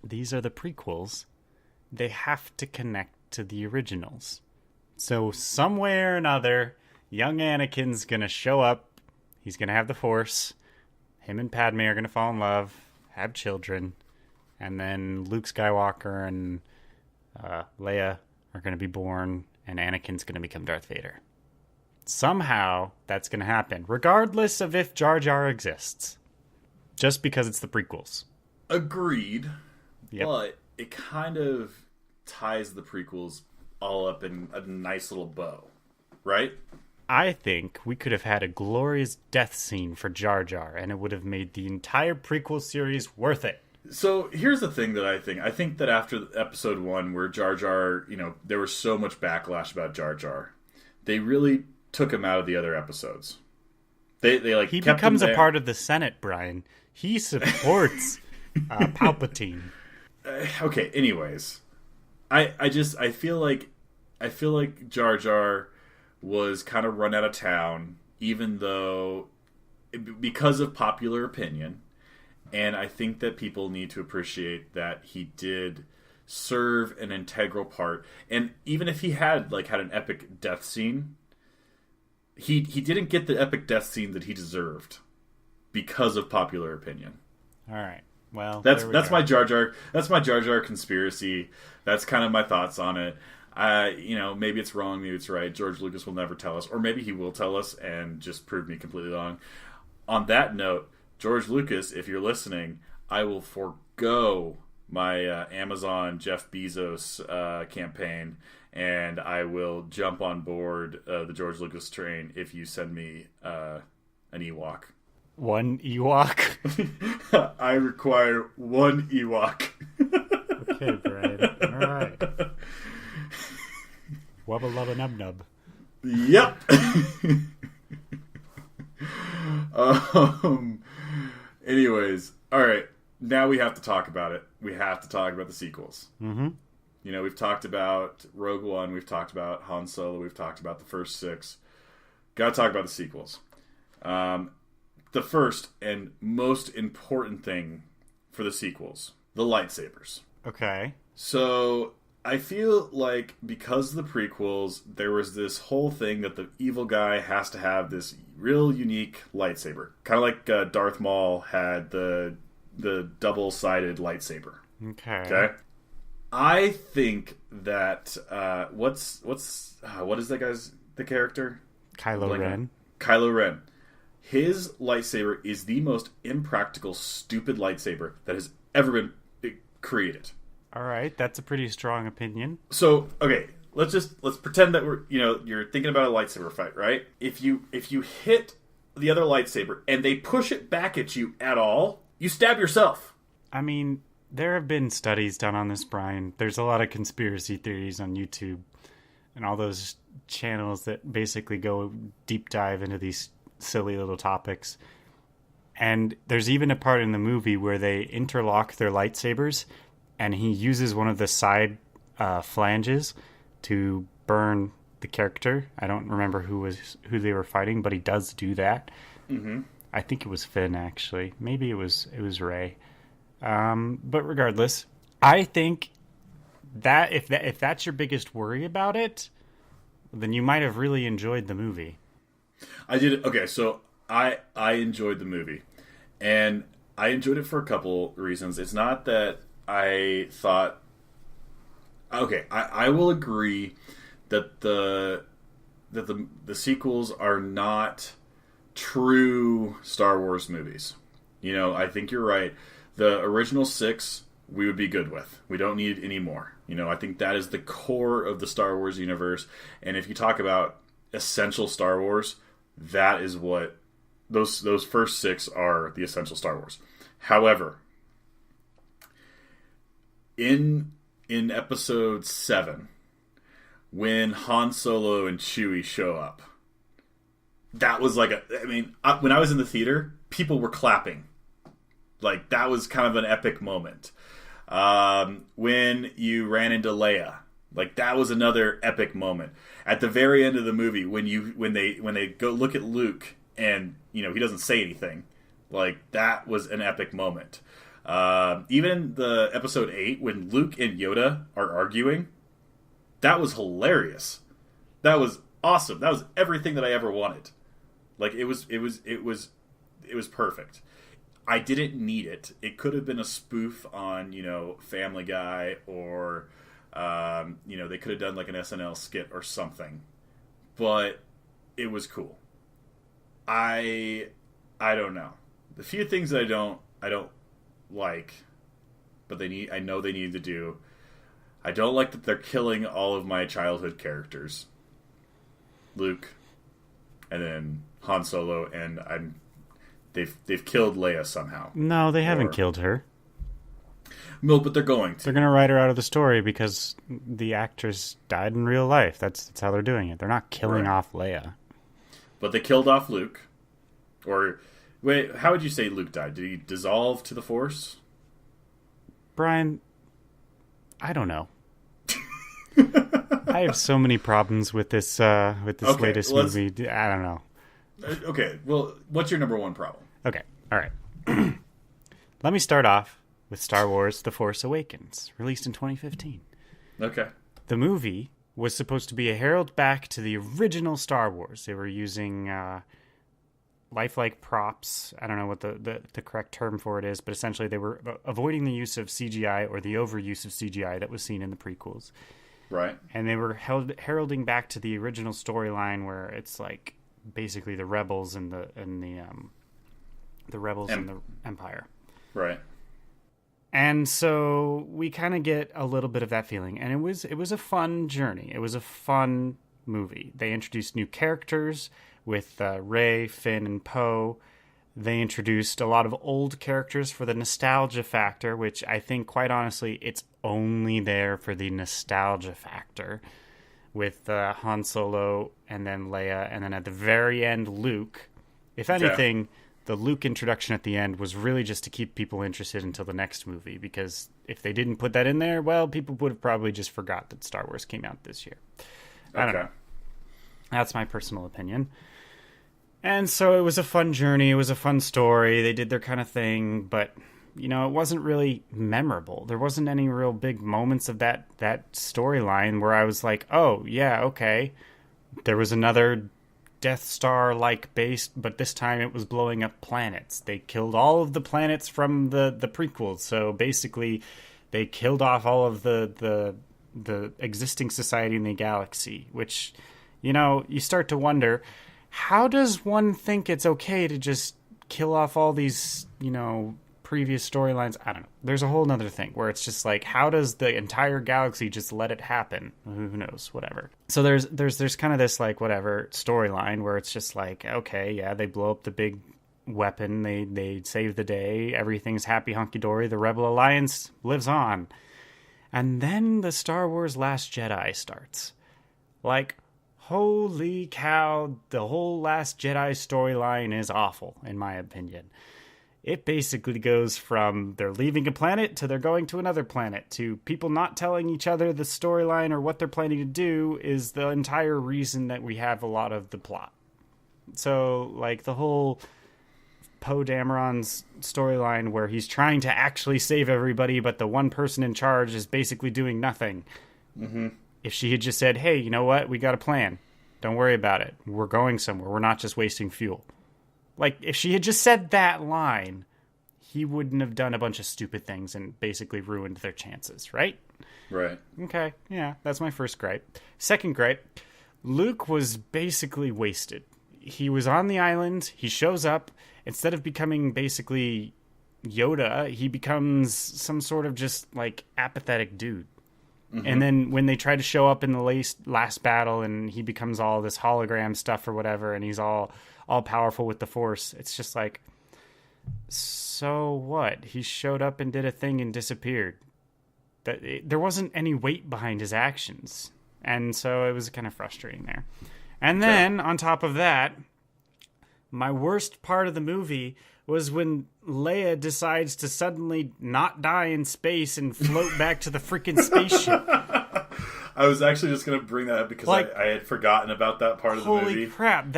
These are the prequels. They have to connect to the originals. So some way or another, young Anakin's gonna show up. He's gonna have the Force. Him and Padme are gonna fall in love, have children, and then Luke Skywalker and Leia are gonna be born, and Anakin's gonna become Darth Vader. Somehow that's gonna happen, regardless of if Jar Jar exists. Just because it's the prequels. Agreed. Yep. But it kind of ties the prequels all up in a nice little bow, right? I think we could have had a glorious death scene for Jar Jar, and it would have made the entire prequel series worth it. So here's the thing that I think. I think that after episode 1, where Jar Jar, there was so much backlash about Jar Jar, they really took him out of the other episodes. They he kept becomes him a there. Part of the Senate, Brian. He supports Palpatine. Okay. Anyways, I feel like Jar Jar was kind of run out of town, even though because of popular opinion, and I think that people need to appreciate that he did serve an integral part. And even if he had an epic death scene, he didn't get the epic death scene that he deserved because of popular opinion. All right. Well, that's my Jar Jar conspiracy. That's kind of my thoughts on it. Maybe it's wrong, maybe it's right. George Lucas will never tell us, or maybe he will tell us and just prove me completely wrong. On that note, George Lucas, if you're listening, I will forego my Amazon Jeff Bezos campaign, and I will jump on board the George Lucas train if you send me an Ewok. One Ewok? I require one Ewok. Okay, Brian. All right. Wubba lubba nub nub. Yep. Anyways, all right. Now we have to talk about it. We have to talk about the sequels. Mm-hmm. We've talked about Rogue One. We've talked about Han Solo. We've talked about the first 6. Got to talk about the sequels. The first and most important thing for the sequels, the lightsabers. Okay. So I feel like because of the prequels, there was this whole thing that the evil guy has to have this real unique lightsaber. Kind of like Darth Maul had the double-sided lightsaber. Okay. I think that what is the character? Kylo Ren. Kylo Ren. His lightsaber is the most impractical, stupid lightsaber that has ever been created. All right, that's a pretty strong opinion. So, okay, let's pretend that you're thinking about a lightsaber fight, right? If you hit the other lightsaber and they push it back at you at all, you stab yourself. I mean, there have been studies done on this, Brian. There's a lot of conspiracy theories on YouTube and all those channels that basically go deep dive into these silly little topics. And there's even a part in the movie where they interlock their lightsabers, and he uses one of the side flanges to burn the character. I don't remember who they were fighting, but he does do that. Mm-hmm. I think it was Finn, actually. Maybe it was Rey. But regardless, I think that if that's your biggest worry about it, then you might have really enjoyed the movie. I did. Okay, so I enjoyed the movie, and I enjoyed it for a couple reasons. It's not that I thought. Okay, I will agree that the sequels are not true Star Wars movies. I think you're right. The original 6 we would be good with. We don't need any more. I think that is the core of the Star Wars universe. And if you talk about essential Star Wars, that is what those first 6 are, the essential Star Wars. However, in episode 7, when Han Solo and Chewie show up, that was when I was in the theater, people were clapping. Like, that was kind of an epic moment. When you ran into Leia, Like that was another epic moment at the very end of the movie when they go look at Luke and he doesn't say anything. Like that was an epic moment. Even the episode 8 when Luke and Yoda are arguing, that was hilarious. That was awesome. That was everything that I ever wanted. Like it was perfect. I didn't need it. It could have been a spoof on Family Guy or. They could have done like an SNL skit or something, but it was cool. I don't know. The few things that I don't like, but I know they need to do. I don't like that they're killing all of my childhood characters. Luke, and then Han Solo, and they've killed Leia somehow. No, they haven't killed her. No, but they're going to. They're going to write her out of the story because the actress died in real life. That's how they're doing it. They're not killing off Leia. But they killed off Luke. Or, wait, how would you say Luke died? Did he dissolve to the Force? Brian, I don't know. I have so many problems with this latest movie. I don't know. Okay, well, what's your number one problem? Okay, all right. Let me start off with Star Wars The Force Awakens, released in 2015. Okay. The movie was supposed to be a herald back to the original Star Wars. They were using lifelike props. I don't know what the correct term for it is, but essentially they were avoiding the use of CGI or the overuse of CGI that was seen in the prequels. Right. And they were heralding back to the original storyline where it's like basically the rebels and the rebels and the Empire. Right. And so we kind of get a little bit of that feeling. And it was a fun journey. It was a fun movie. They introduced new characters with Rey, Finn, and Poe. They introduced a lot of old characters for the nostalgia factor, which I think, quite honestly, it's only there for the nostalgia factor. With Han Solo and then Leia, and then at the very end, Luke. If anything... Yeah. The Luke introduction at the end was really just to keep people interested until the next movie, because if they didn't put that in there, well, people would have probably just forgot that Star Wars came out this year. I don't know. That's my personal opinion. And so it was a fun journey. It was a fun story. They did their kind of thing, but, it wasn't really memorable. There wasn't any real big moments of that storyline where I was like, oh, yeah, okay. There was another Death Star-like base, but this time it was blowing up planets. They killed all of the planets from the prequels, so basically they killed off all of the existing society in the galaxy, which, you start to wonder, how does one think it's okay to just kill off all these, previous storylines? I don't know. There's a whole nother thing where it's just like, how does the entire galaxy just let it happen? Who knows? Whatever. So there's kind of this like whatever storyline where it's just like, okay, yeah, they blow up the big weapon, they save the day, everything's happy hunky dory, the Rebel Alliance lives on, and then the Star Wars Last Jedi starts. Like, holy cow, the whole Last Jedi storyline is awful, in my opinion. It basically goes from they're leaving a planet to they're going to another planet to people not telling each other the storyline or what they're planning to do is the entire reason that we have a lot of the plot. So, like, the whole Poe Dameron's storyline where he's trying to actually save everybody, but the one person in charge is basically doing nothing. Mm-hmm. If she had just said, hey, you know what? We got a plan. Don't worry about it. We're going somewhere. We're not just wasting fuel. Like, if she had just said that line, he wouldn't have done a bunch of stupid things and basically ruined their chances, right? Right. Okay, yeah, that's my first gripe. Second gripe, Luke was basically wasted. He was on the island, he shows up, instead of becoming basically Yoda, he becomes some sort of just, like, apathetic dude. Mm-hmm. And then when they try to show up in the last battle and he becomes all this hologram stuff or whatever, and he's all powerful with the Force, it's just like, so what? He showed up and did a thing and disappeared. There wasn't any weight behind his actions, and so it was kind of frustrating there. And then, on top of that, my worst part of the movie was when Leia decides to suddenly not die in space and float back to the freaking spaceship. I was actually just going to bring that up because I had forgotten about that part of the movie. Holy crap.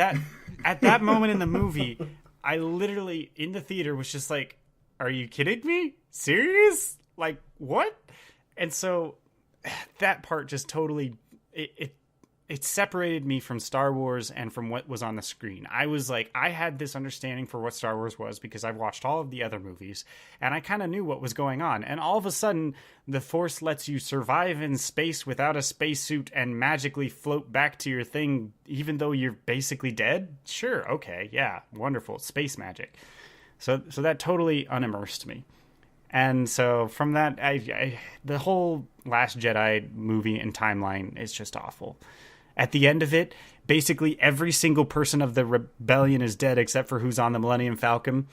At that moment in the movie, I literally, in the theater, was just like, are you kidding me? Serious? Like, what? And so that part just totally... It separated me from Star Wars and from what was on the screen. I was like, I had this understanding for what Star Wars was because I've watched all of the other movies and I kind of knew what was going on. And all of a sudden, the Force lets you survive in space without a spacesuit and magically float back to your thing, even though you're basically dead. Sure. Okay. Yeah. Wonderful. Space magic. So that totally unimmersed me. And so from that, the whole Last Jedi movie and timeline is just awful. At the end of it, basically every single person of the rebellion is dead except for who's on the Millennium Falcon.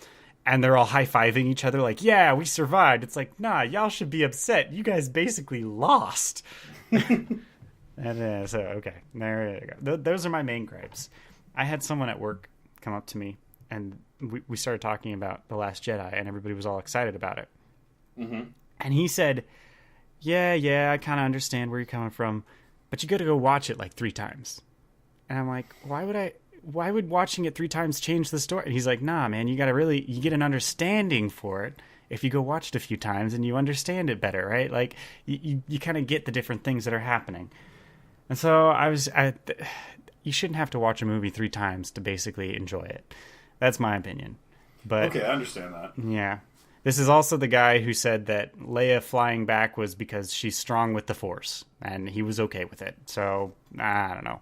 And they're all high-fiving each other like, yeah, we survived. It's like, nah, y'all should be upset. You guys basically lost. And so, okay, there you go. Those are my main gripes. I had someone at work come up to me, and we started talking about The Last Jedi, and everybody was all excited about it. Mm-hmm. And he said, yeah, I kind of understand where you're coming from, but you got to go watch it like 3 times. And I'm like, why would watching it 3 times change the story? And he's like, nah, man, you get an understanding for it if you go watch it a few times and you understand it better, right? Like you kind of get the different things that are happening. And so you shouldn't have to watch a movie 3 times to basically enjoy it. That's my opinion. But okay, I understand that. Yeah. This is also the guy who said that Leia flying back was because she's strong with the Force, and he was okay with it. So, I don't know.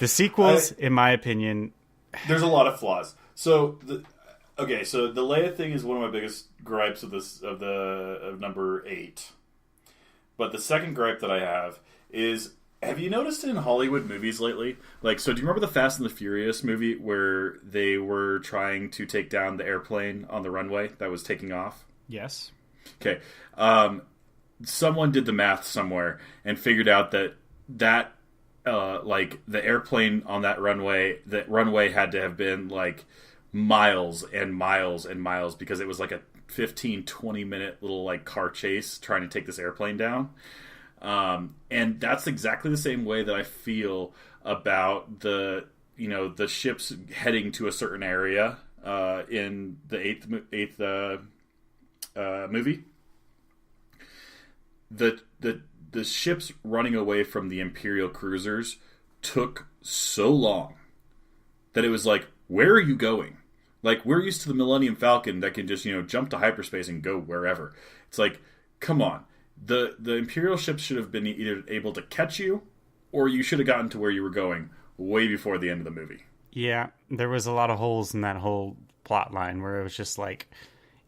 The sequels, in my opinion... There's a lot of flaws. So the Leia thing is one of my biggest gripes of number 8. But the second gripe that I have is... Have you noticed in Hollywood movies lately? Like, so do you remember the Fast and the Furious movie where they were trying to take down the airplane on the runway that was taking off? Yes. Okay. Someone did the math somewhere and figured out that like the airplane on that runway had to have been like miles and miles and miles because it was like a 15-20 minute little like car chase trying to take this airplane down. And that's exactly the same way that I feel about the ships heading to a certain area in the eighth movie. The ships running away from the Imperial cruisers took so long that it was like, where are you going? Like, we're used to the Millennium Falcon that can just jump to hyperspace and go wherever. It's like, come on. The Imperial ships should have been either able to catch you, or you should have gotten to where you were going way before the end of the movie. Yeah, there was a lot of holes in that whole plot line where it was just like,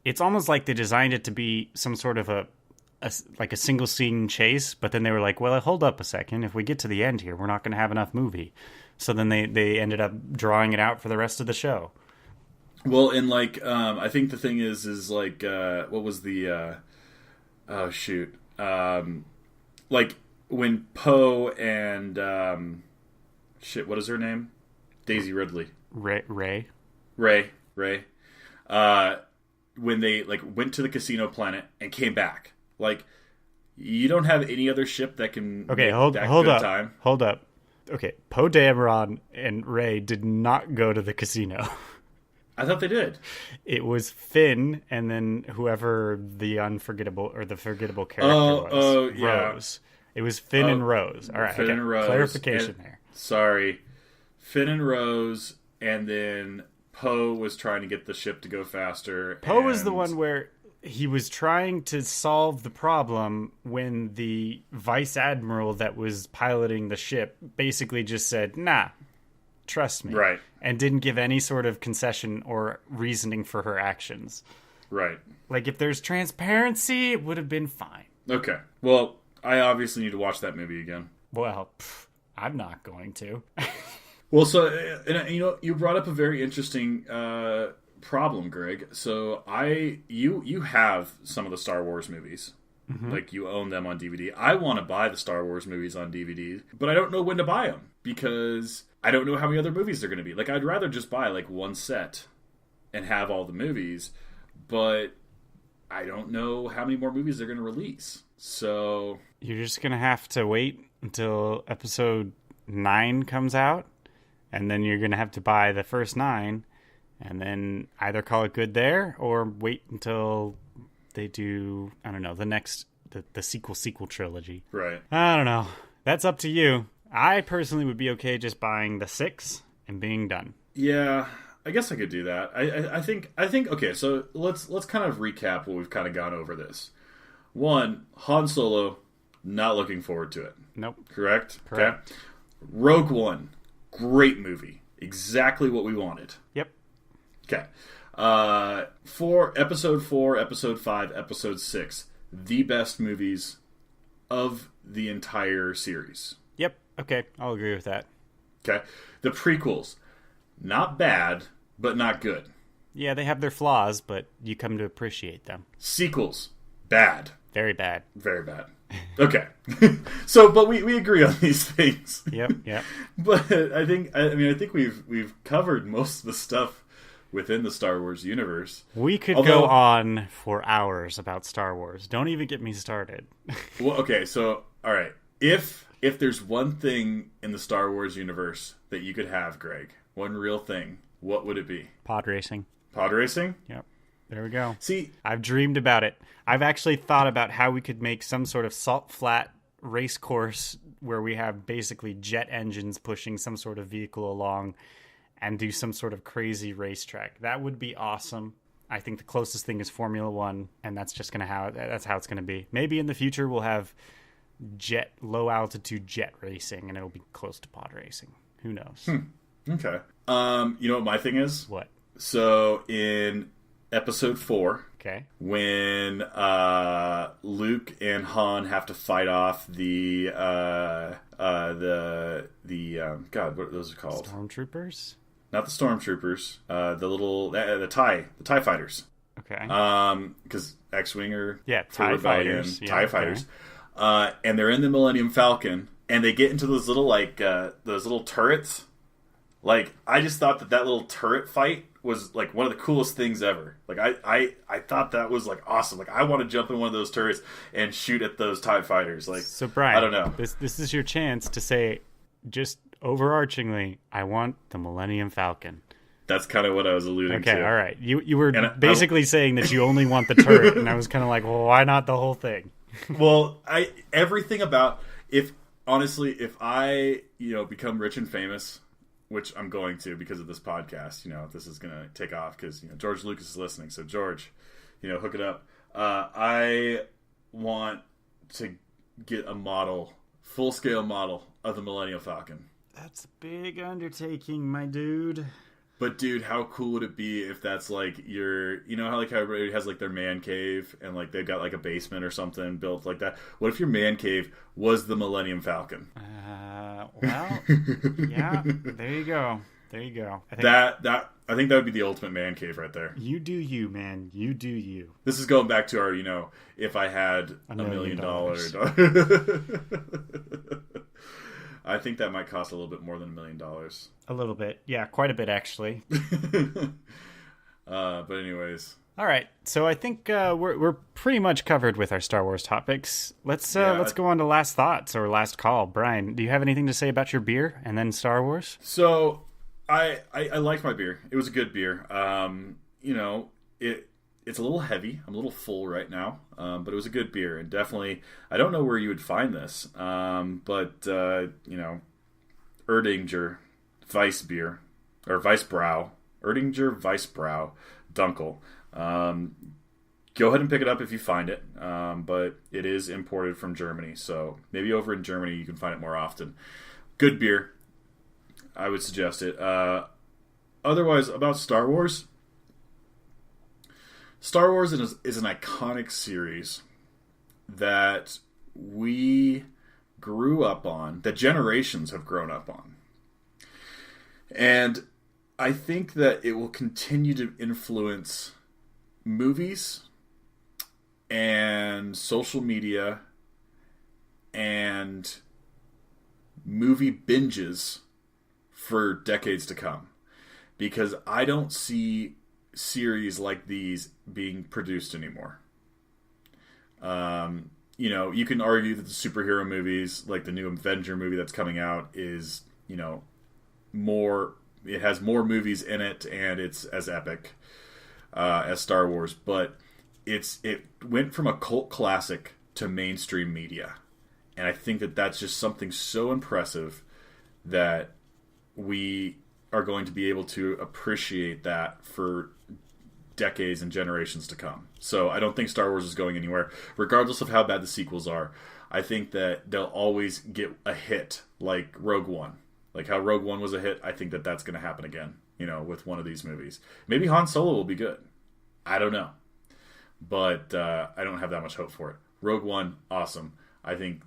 it's almost like they designed it to be some sort of a single scene chase, but then they were like, well, hold up a second. If we get to the end here, we're not going to have enough movie. So then they ended up drawing it out for the rest of the show. Well, and like, I think the thing is like, what was the... oh shoot! Like when Poe and what is her name? Daisy Ridley. Ray. When they like went to the casino planet and came back, like you don't have any other ship that can. Okay, hold up. Okay, Poe Dameron and Ray did not go to the casino. I thought they did. It was Finn, and then whoever the unforgettable or the forgettable character was. Oh, yeah. Rose. It was Finn and Rose. All right, Finn and Rose. Clarification there. Sorry. Finn and Rose, and then Poe was trying to get the ship to go faster. Poe was the one where he was trying to solve the problem when the vice admiral that was piloting the ship basically just said, nah, trust me. Right. And didn't give any sort of concession or reasoning for her actions. Right. Like, if there's transparency, it would have been fine. Okay. Well, I obviously need to watch that movie again. Well, I'm not going to. Well, so, and, you brought up a very interesting problem, Greg. So, you have some of the Star Wars movies. Mm-hmm. Like, you own them on DVD. I want to buy the Star Wars movies on DVD, but I don't know when to buy them because I don't know how many other movies they're going to be. Like, I'd rather just buy, like, one set and have all the movies, but I don't know how many more movies they're going to release. So You're just going to have to wait until episode 9 comes out, and then you're going to have to buy the first 9, and then either call it good there or wait until they do, I don't know, the sequel trilogy. Right. I don't know. That's up to you. I personally would be okay just buying the 6 and being done. Yeah, I guess I could do that. I think okay, so let's kind of recap what we've kind of gone over this. 1, Han Solo, not looking forward to it. Nope. Correct? Correct. Okay. Rogue One, great movie. Exactly what we wanted. Yep. Okay. Episode 4, Episode 5, Episode 6, the best movies of the entire series. Yep. Okay, I'll agree with that. Okay. The prequels, not bad, but not good. Yeah, they have their flaws, but you come to appreciate them. Sequels, bad. Very bad. Very bad. Okay. So, but we agree on these things. Yep. But I think we've covered most of the stuff within the Star Wars universe. We could go on for hours about Star Wars. Don't even get me started. Well, okay, so all right. If there's one thing in the Star Wars universe that you could have, Greg, one real thing, what would it be? Pod racing. Pod racing? Yep. There we go. See, I've dreamed about it. I've actually thought about how we could make some sort of salt flat race course where we have basically jet engines pushing some sort of vehicle along and do some sort of crazy racetrack. That would be awesome. I think the closest thing is Formula One, and that's how it's gonna be. Maybe in the future we'll have low altitude jet racing, and it'll be close to pod racing. Who knows? Okay. You know what my thing is? What? So in Episode 4, okay, when Luke and Han have to fight off the God, what are those called? Stormtroopers? Not the stormtroopers. The TIE fighters. Okay. Because X-wing or TIE fighters. TIE fighters. And they're in the Millennium Falcon, and they get into those little turrets. Like, I just thought that little turret fight was like one of the coolest things ever. Like, I thought that was like awesome. Like, I want to jump in one of those turrets and shoot at those TIE fighters. Like, so Brian, I don't know. This is your chance to say, just overarchingly, I want the Millennium Falcon. That's kind of what I was alluding to. Okay, all right. You were basically saying that you only want the turret, and I was kind of like, well, why not the whole thing? Well, everything about if I become rich and famous, which I'm going to because of this podcast, this is going to take off because George Lucas is listening. So George, hook it up. I want to get a full scale model of the Millennium Falcon. That's a big undertaking, my dude. But dude, how cool would it be if that's like how everybody has like their man cave and like they've got like a basement or something built like that. What if your man cave was the Millennium Falcon? Well, yeah, there you go. I think that would be the ultimate man cave right there. You do you, man. You do you. This is going back to our, if I had $1 million. I think that might cost a little bit more than $1 million. A little bit. Yeah, quite a bit, actually. But anyways. All right. So I think we're pretty much covered with our Star Wars topics. Let's go on to last thoughts or last call. Brian, do you have anything to say about your beer and then Star Wars? So I liked my beer. It was a good beer. It's a little heavy. I'm a little full right now, but it was a good beer. And definitely, I don't know where you would find this, but Erdinger Weiss beer, or Weissbrau. Erdinger Weissbrau Dunkel. Go ahead and pick it up if you find it, but it is imported from Germany. So maybe over in Germany you can find it more often. Good beer. I would suggest it. Otherwise, about Star Wars... Star Wars is an iconic series that we grew up on, that generations have grown up on. And I think that it will continue to influence movies and social media and movie binges for decades to come. Because I don't see series like these being produced anymore. You can argue that the superhero movies, like the new Avenger movie that's coming out, is, more. It has more movies in it, and it's as epic as Star Wars. But it went from a cult classic to mainstream media, and I think that that's just something so impressive that we are going to be able to appreciate that for decades and generations to come. So I don't think Star Wars is going anywhere, regardless of how bad the sequels are. I think that they'll always get a hit, like Rogue One. Like how Rogue One was a hit, I think that that's going to happen again, with one of these movies. Maybe Han Solo will be good. I don't know. But I don't have that much hope for it. Rogue One, awesome. I think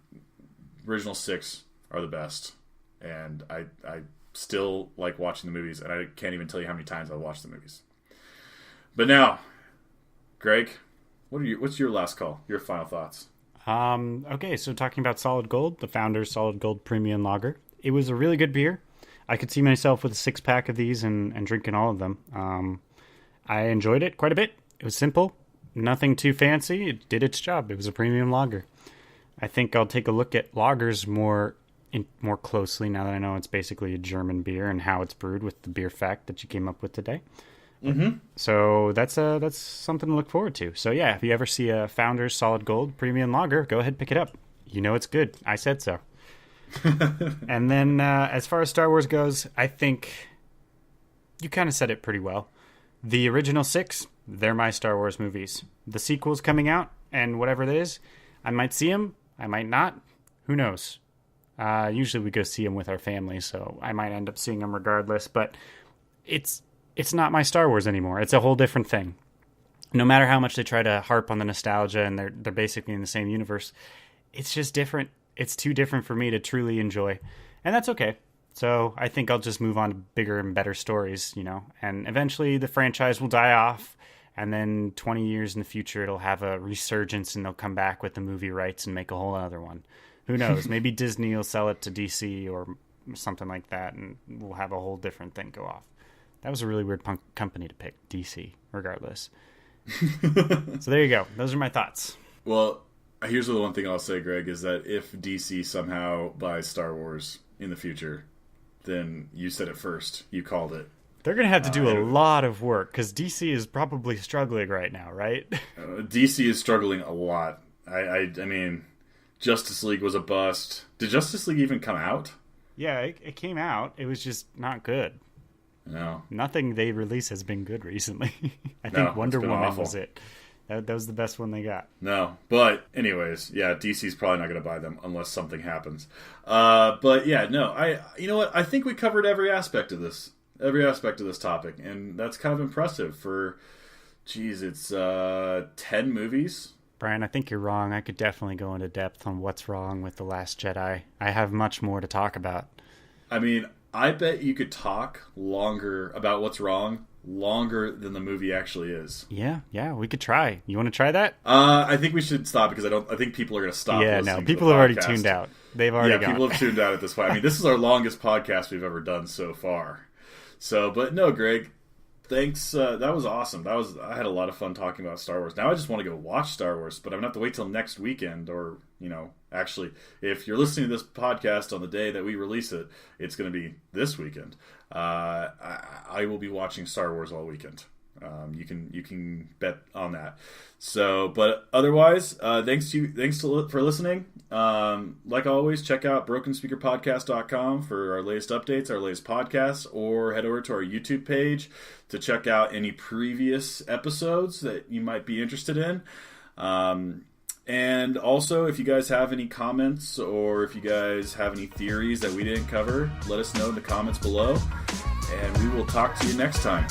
original 6 are the best. And I still like watching the movies, and I can't even tell you how many times I've watched the movies. But now, Greg, what's your last call? Your final thoughts? Okay, so talking about Solid Gold, the Founders Solid Gold Premium Lager. It was a really good beer. I could see myself with a 6-pack of these and drinking all of them. I enjoyed it quite a bit. It was simple, nothing too fancy. It did its job. It was a premium lager. I think I'll take a look at lagers more closely now that I know it's basically a German beer and how it's brewed with the beer fact that you came up with today. Mm-hmm. So that's something to look forward to. So yeah, if you ever see a Founders Solid Gold Premium Lager, go ahead and pick it up. It's good. I said so. And then as far as Star Wars goes, I think you kind of said it pretty well. The original 6, they're my Star Wars movies. The sequels coming out, and whatever it is, I might see them, I might not. Who knows? Usually we go see them with our family, so I might end up seeing them regardless. But it's not my Star Wars anymore. It's a whole different thing. No matter how much they try to harp on the nostalgia, and they're basically in the same universe, it's just different. It's too different for me to truly enjoy. And that's okay. So I think I'll just move on to bigger and better stories, and eventually the franchise will die off. And then 20 years in the future, it'll have a resurgence and they'll come back with the movie rights and make a whole other one. Who knows? Maybe Disney will sell it to DC or something like that, and we'll have a whole different thing go off. That was a really weird company to pick, DC, regardless. So there you go. Those are my thoughts. Well, here's the one thing I'll say, Greg, is that if DC somehow buys Star Wars in the future, then you said it first. You called it. They're going to have to do a lot of work, because DC is probably struggling right now, right? DC is struggling a lot. I mean, Justice League was a bust. Did Justice League even come out? Yeah, it came out. It was just not good. No. Nothing they release has been good recently. I think Wonder Woman was it. That was the best one they got. No, but anyways, yeah, DC's probably not going to buy them unless something happens. But yeah, no, you know what? I think we covered every aspect of this topic, and that's kind of impressive for, it's 10 movies. Brian, I think you're wrong. I could definitely go into depth on what's wrong with The Last Jedi. I have much more to talk about. I mean, I bet you could talk longer about what's wrong, longer than the movie actually is. Yeah, we could try. You want to try that? I think we should stop, because I think people are going to stop. Yeah, no, people have already tuned out. They've already gone. People have tuned out at this point. I mean, this is our longest podcast we've ever done so far. So, but no, Greg, thanks. That was awesome. I had a lot of fun talking about Star Wars. Now I just want to go watch Star Wars, but I'm going to have to wait till next weekend, or, actually, if you're listening to this podcast on the day that we release it, it's going to be this weekend. I will be watching Star Wars all weekend. You can bet on that. So, but otherwise, thanks for listening. Like always, check out brokenspeakerpodcast.com for our latest updates, our latest podcasts, or head over to our YouTube page to check out any previous episodes that you might be interested in. And also, if you guys have any comments, or if you guys have any theories that we didn't cover, let us know in the comments below, and we will talk to you next time.